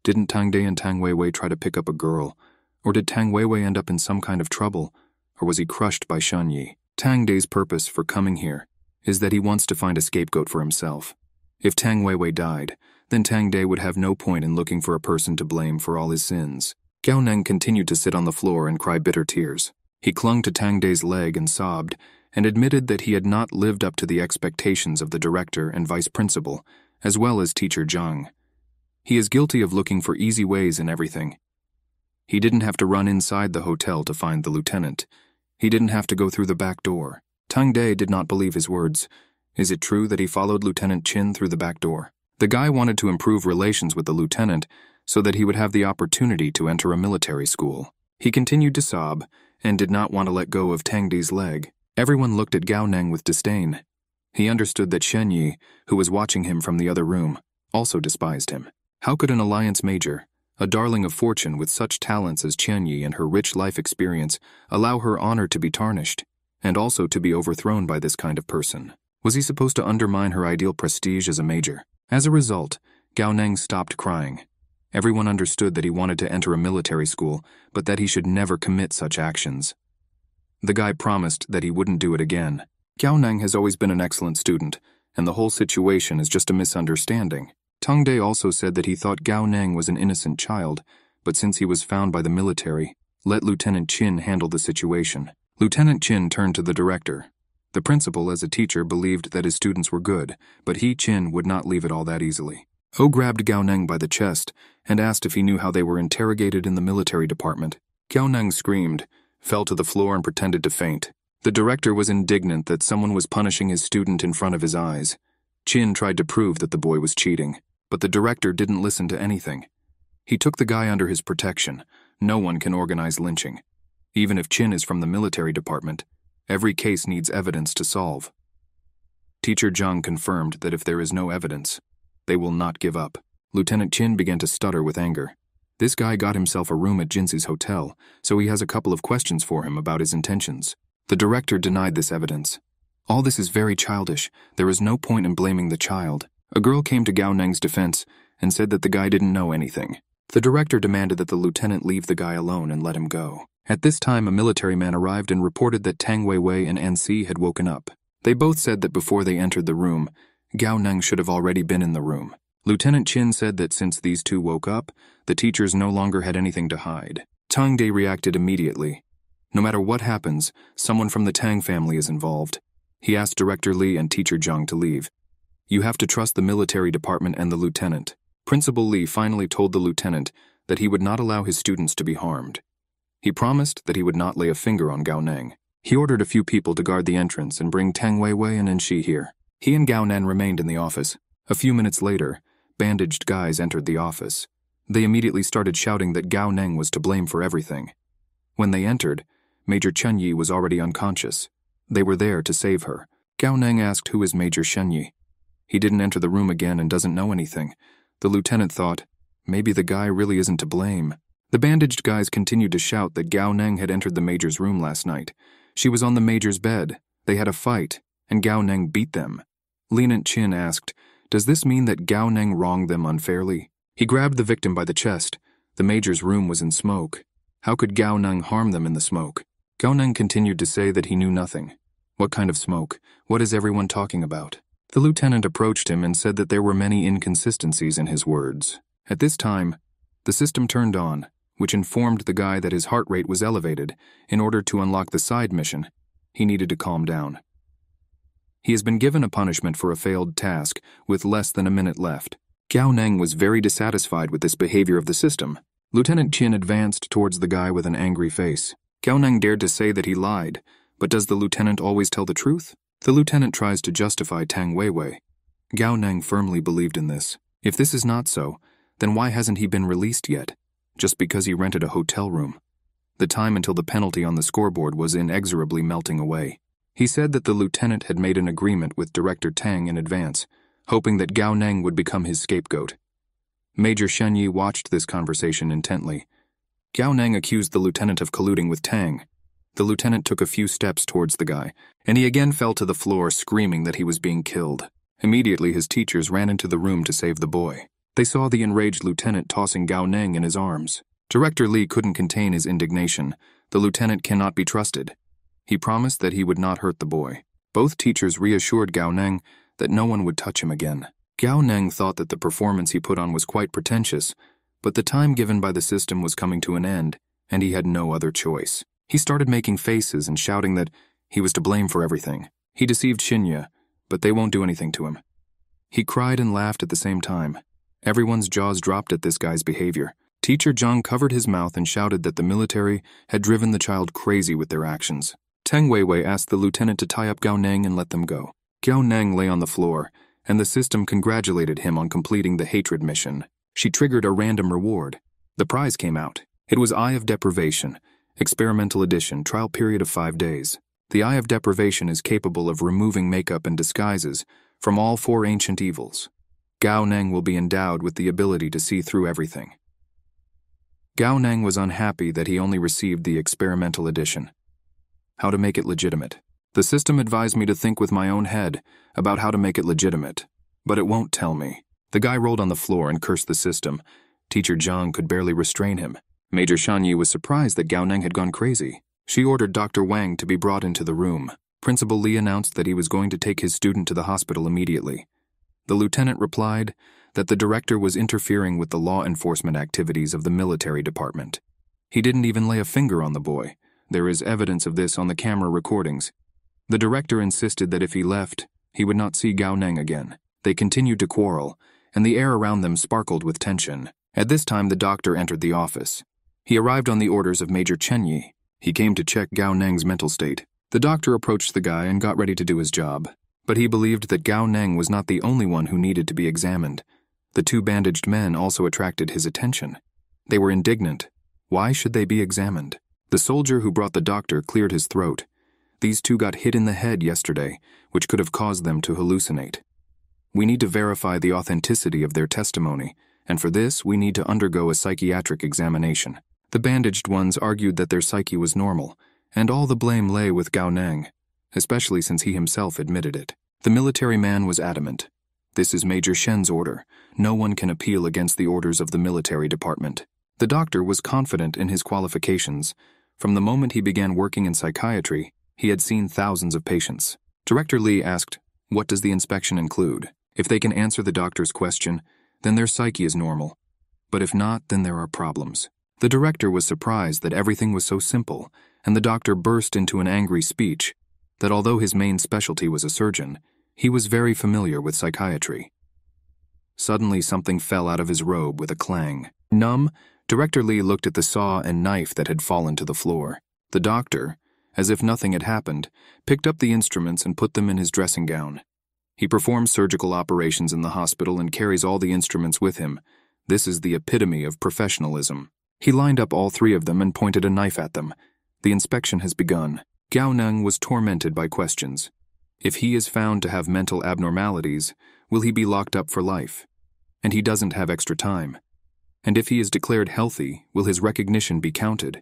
Didn't Tang Di and Tang Weiwei try to pick up a girl? Or did Tang Weiwei end up in some kind of trouble? Or was he crushed by Shen Yi? Tang Di's purpose for coming here is that he wants to find a scapegoat for himself. If Tang Weiwei died, then Tang Di would have no point in looking for a person to blame for all his sins. Gao Neng continued to sit on the floor and cry bitter tears. He clung to Tang Di's leg and sobbed, and admitted that he had not lived up to the expectations of the director and vice principal, as well as teacher Zhang. He is guilty of looking for easy ways in everything. He didn't have to run inside the hotel to find the lieutenant. He didn't have to go through the back door. Tang Di did not believe his words. Is it true that he followed Lieutenant Qin through the back door? The guy wanted to improve relations with the lieutenant so that he would have the opportunity to enter a military school. He continued to sob and did not want to let go of Tang Di's leg. Everyone looked at Gao Neng with disdain. He understood that Shen Yi, who was watching him from the other room, also despised him. How could an alliance major, a darling of fortune with such talents as Chen Yi and her rich life experience, allow her honor to be tarnished, and also to be overthrown by this kind of person? Was he supposed to undermine her ideal prestige as a major? As a result, Gao Neng stopped crying. Everyone understood that he wanted to enter a military school, but that he should never commit such actions. The guy promised that he wouldn't do it again. Gao Neng has always been an excellent student, and the whole situation is just a misunderstanding. Tang Di also said that he thought Gao Neng was an innocent child, but since he was found by the military, let Lieutenant Qin handle the situation. Lieutenant Qin turned to the director. The principal, as a teacher, believed that his students were good, but he, Qin, would not leave it all that easily. O grabbed Gao Neng by the chest and asked if he knew how they were interrogated in the military department. Gao Neng screamed, fell to the floor and pretended to faint. The director was indignant that someone was punishing his student in front of his eyes. Qin tried to prove that the boy was cheating, but the director didn't listen to anything. He took the guy under his protection. No one can organize lynching. Even if Qin is from the military department, every case needs evidence to solve. Teacher Zhang confirmed that if there is no evidence, they will not give up. Lieutenant Qin began to stutter with anger. This guy got himself a room at Jinxi's hotel, so he has a couple of questions for him about his intentions. The director denied this evidence. All this is very childish. There is no point in blaming the child. A girl came to Gao Neng's defense and said that the guy didn't know anything. The director demanded that the lieutenant leave the guy alone and let him go. At this time, a military man arrived and reported that Tang Weiwei and Ansi had woken up. They both said that before they entered the room, Gao Neng should have already been in the room. Lieutenant Qin said that since these two woke up, the teachers no longer had anything to hide. Tang Di reacted immediately. No matter what happens, someone from the Tang family is involved. He asked Director Li and Teacher Zhang to leave. You have to trust the military department and the lieutenant. Principal Li finally told the lieutenant that he would not allow his students to be harmed. He promised that he would not lay a finger on Gao Neng. He ordered a few people to guard the entrance and bring Tang Weiwei and Enshi here. He and Gao Neng remained in the office. A few minutes later, bandaged guys entered the office. They immediately started shouting that Gao Neng was to blame for everything. When they entered, Major Chen Yi was already unconscious. They were there to save her. Gao Neng asked who is Major Shen Yi. He didn't enter the room again and doesn't know anything. The lieutenant thought, maybe the guy really isn't to blame. The bandaged guys continued to shout that Gao Neng had entered the Major's room last night. She was on the Major's bed. They had a fight, and Gao Neng beat them. Lenient Chin asked, "Does this mean that Gao Neng wronged them unfairly?" He grabbed the victim by the chest. The Major's room was in smoke. How could Gao Neng harm them in the smoke? Gao Neng continued to say that he knew nothing. What kind of smoke? What is everyone talking about? The lieutenant approached him and said that there were many inconsistencies in his words. At this time, the system turned on, which informed the guy that his heart rate was elevated. In order to unlock the side mission, he needed to calm down. He has been given a punishment for a failed task with less than a minute left. Gao Neng was very dissatisfied with this behavior of the system. Lieutenant Chin advanced towards the guy with an angry face. Gao Neng dared to say that he lied, but does the lieutenant always tell the truth? The lieutenant tries to justify Tang Weiwei. Gao Neng firmly believed in this. If this is not so, then why hasn't he been released yet? Just because he rented a hotel room. The time until the penalty on the scoreboard was inexorably melting away. He said that the lieutenant had made an agreement with Director Tang in advance, hoping that Gao Neng would become his scapegoat. Major Shenyi watched this conversation intently. Gao Neng accused the lieutenant of colluding with Tang. The lieutenant took a few steps towards the guy, and he again fell to the floor screaming that he was being killed. Immediately his teachers ran into the room to save the boy. They saw the enraged lieutenant tossing Gao Neng in his arms. Director Li couldn't contain his indignation. The lieutenant cannot be trusted. He promised that he would not hurt the boy. Both teachers reassured Gao Neng that no one would touch him again. Gao Neng thought that the performance he put on was quite pretentious, but the time given by the system was coming to an end, and he had no other choice. He started making faces and shouting that he was to blame for everything. He deceived Shinya, but they won't do anything to him. He cried and laughed at the same time. Everyone's jaws dropped at this guy's behavior. Teacher Zhang covered his mouth and shouted that the military had driven the child crazy with their actions. Tang Weiwei asked the lieutenant to tie up Gao Neng and let them go. Gao Neng lay on the floor, and the system congratulated him on completing the hatred mission. She triggered a random reward. The prize came out. It was Eye of Deprivation, Experimental Edition, trial period of 5 days. The Eye of Deprivation is capable of removing makeup and disguises from all 4 ancient evils. Gao Neng will be endowed with the ability to see through everything. Gao Neng was unhappy that he only received the Experimental Edition. How to make it legitimate. The system advised me to think with my own head about how to make it legitimate, but it won't tell me. The guy rolled on the floor and cursed the system. Teacher Zhang could barely restrain him. Major Shanyi was surprised that Gao Neng had gone crazy. She ordered Dr. Wang to be brought into the room. Principal Li announced that he was going to take his student to the hospital immediately. The lieutenant replied that the director was interfering with the law enforcement activities of the military department. He didn't even lay a finger on the boy. There is evidence of this on the camera recordings. The director insisted that if he left, he would not see Gao Neng again. They continued to quarrel, and the air around them sparkled with tension. At this time, the doctor entered the office. He arrived on the orders of Major Chenyi. He came to check Gao Neng's mental state. The doctor approached the guy and got ready to do his job. But he believed that Gao Neng was not the only one who needed to be examined. The 2 bandaged men also attracted his attention. They were indignant. Why should they be examined? The soldier who brought the doctor cleared his throat. These 2 got hit in the head yesterday, which could have caused them to hallucinate. We need to verify the authenticity of their testimony, and for this we need to undergo a psychiatric examination. The bandaged ones argued that their psyche was normal, and all the blame lay with Gao Neng, especially since he himself admitted it. The military man was adamant. This is Major Shen's order. No one can appeal against the orders of the military department. The doctor was confident in his qualifications. From the moment he began working in psychiatry, he had seen thousands of patients. Director Li asked, "What does the inspection include?" If they can answer the doctor's question, then their psyche is normal. But if not, then there are problems. The director was surprised that everything was so simple, and the doctor burst into an angry speech that although his main specialty was a surgeon, he was very familiar with psychiatry. Suddenly something fell out of his robe with a clang. Numb, Director Li looked at the saw and knife that had fallen to the floor. The doctor, as if nothing had happened, picked up the instruments and put them in his dressing gown. He performs surgical operations in the hospital and carries all the instruments with him. This is the epitome of professionalism. He lined up all 3 of them and pointed a knife at them. The inspection has begun. Gao Neng was tormented by questions. If he is found to have mental abnormalities, will he be locked up for life? And he doesn't have extra time. And if he is declared healthy, will his recognition be counted?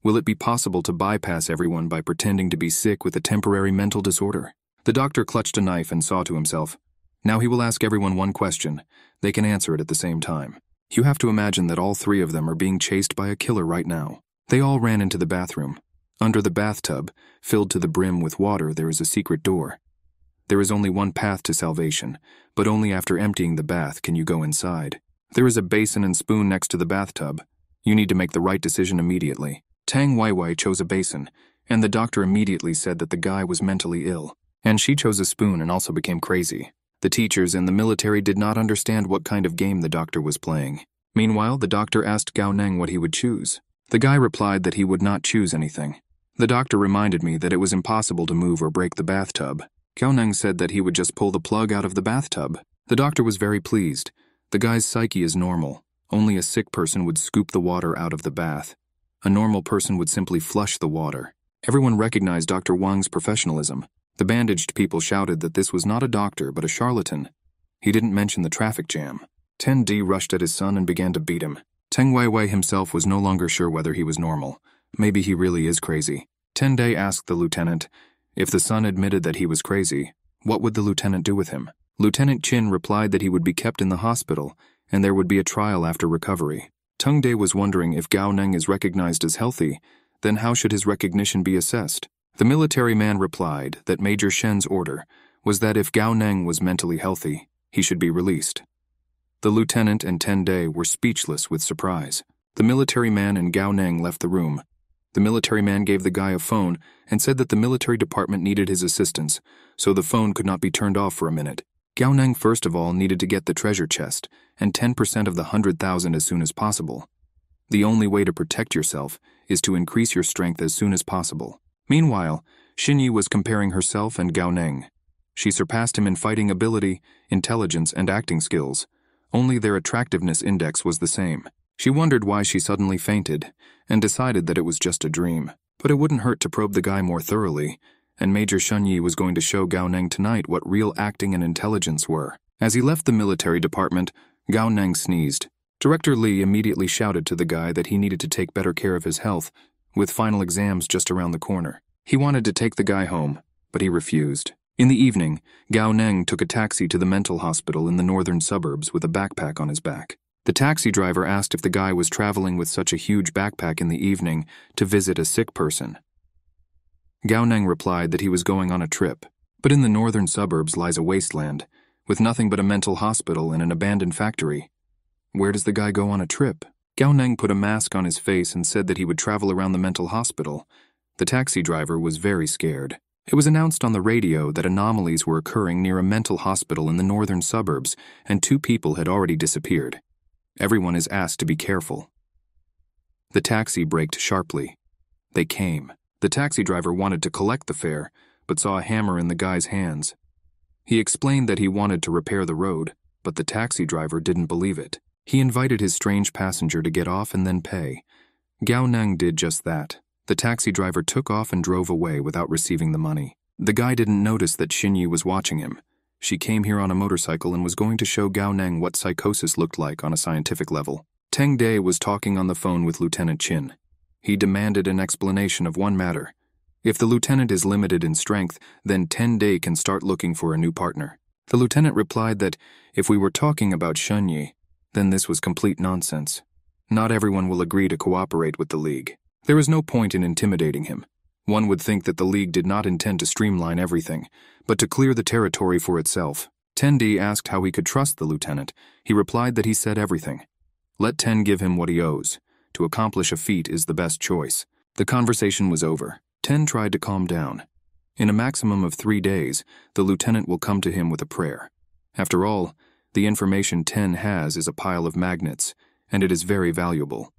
Will it be possible to bypass everyone by pretending to be sick with a temporary mental disorder? The doctor clutched a knife and saw to himself, now he will ask everyone one question. They can answer it at the same time. You have to imagine that all three of them are being chased by a killer right now. They all ran into the bathroom. Under the bathtub, filled to the brim with water, there is a secret door. There is only one path to salvation, but only after emptying the bath can you go inside. There is a basin and spoon next to the bathtub. You need to make the right decision immediately. Tang Weiwei chose a basin, and the doctor immediately said that the guy was mentally ill. And she chose a spoon and also became crazy. The teachers and the military did not understand what kind of game the doctor was playing. Meanwhile, the doctor asked Gao Neng what he would choose. The guy replied that he would not choose anything. The doctor reminded me that it was impossible to move or break the bathtub. Gao Neng said that he would just pull the plug out of the bathtub. The doctor was very pleased. The guy's psyche is normal. Only a sick person would scoop the water out of the bath. A normal person would simply flush the water. Everyone recognized Dr. Wang's professionalism. The bandaged people shouted that this was not a doctor but a charlatan. He didn't mention the traffic jam. 10D rushed at his son and began to beat him. Teng Weiwei himself was no longer sure whether he was normal. Maybe he really is crazy. 10D asked the lieutenant, if the son admitted that he was crazy, what would the lieutenant do with him? Lieutenant Chin replied that he would be kept in the hospital and there would be a trial after recovery. Teng De was wondering if Gao Neng is recognized as healthy, then how should his recognition be assessed? The military man replied that Major Shen's order was that if Gao Neng was mentally healthy, he should be released. The lieutenant and 10D were speechless with surprise. The military man and Gao Neng left the room. The military man gave the guy a phone and said that the military department needed his assistance, so the phone could not be turned off for a minute. Gao Neng first of all needed to get the treasure chest and 10% of the 100,000 as soon as possible. The only way to protect yourself is to increase your strength as soon as possible. Meanwhile, Xinyi was comparing herself and Gao Neng. She surpassed him in fighting ability, intelligence, and acting skills. Only their attractiveness index was the same. She wondered why she suddenly fainted, and decided that it was just a dream. But it wouldn't hurt to probe the guy more thoroughly, and Major Xinyi was going to show Gao Neng tonight what real acting and intelligence were. As he left the military department, Gao Neng sneezed. Director Li immediately shouted to the guy that he needed to take better care of his health, with final exams just around the corner. He wanted to take the guy home, but he refused. In the evening, Gao Neng took a taxi to the mental hospital in the northern suburbs with a backpack on his back. The taxi driver asked if the guy was traveling with such a huge backpack in the evening to visit a sick person. Gao Neng replied that he was going on a trip, but in the northern suburbs lies a wasteland, with nothing but a mental hospital and an abandoned factory. Where does the guy go on a trip? Gao Neng put a mask on his face and said that he would travel around the mental hospital. The taxi driver was very scared. It was announced on the radio that anomalies were occurring near a mental hospital in the northern suburbs, and 2 people had already disappeared. Everyone is asked to be careful. The taxi braked sharply. They came. The taxi driver wanted to collect the fare, but saw a hammer in the guy's hands. He explained that he wanted to repair the road, but the taxi driver didn't believe it. He invited his strange passenger to get off and then pay. Gao Neng did just that. The taxi driver took off and drove away without receiving the money. The guy didn't notice that Xinyi was watching him. She came here on a motorcycle and was going to show Gao Neng what psychosis looked like on a scientific level. Teng De was talking on the phone with Lieutenant Qin. He demanded an explanation of one matter. If the lieutenant is limited in strength, then 10 De can start looking for a new partner. The lieutenant replied that if we were talking about Xinyi, then this was complete nonsense. Not everyone will agree to cooperate with the League. There is no point in intimidating him. One would think that the League did not intend to streamline everything, but to clear the territory for itself. Tendi asked how he could trust the lieutenant. He replied that he said everything. Let Ten give him what he owes. To accomplish a feat is the best choice. The conversation was over. Ten tried to calm down. In a maximum of 3 days, the lieutenant will come to him with a prayer. After all, the information Ten has is a pile of magnets, and it is very valuable.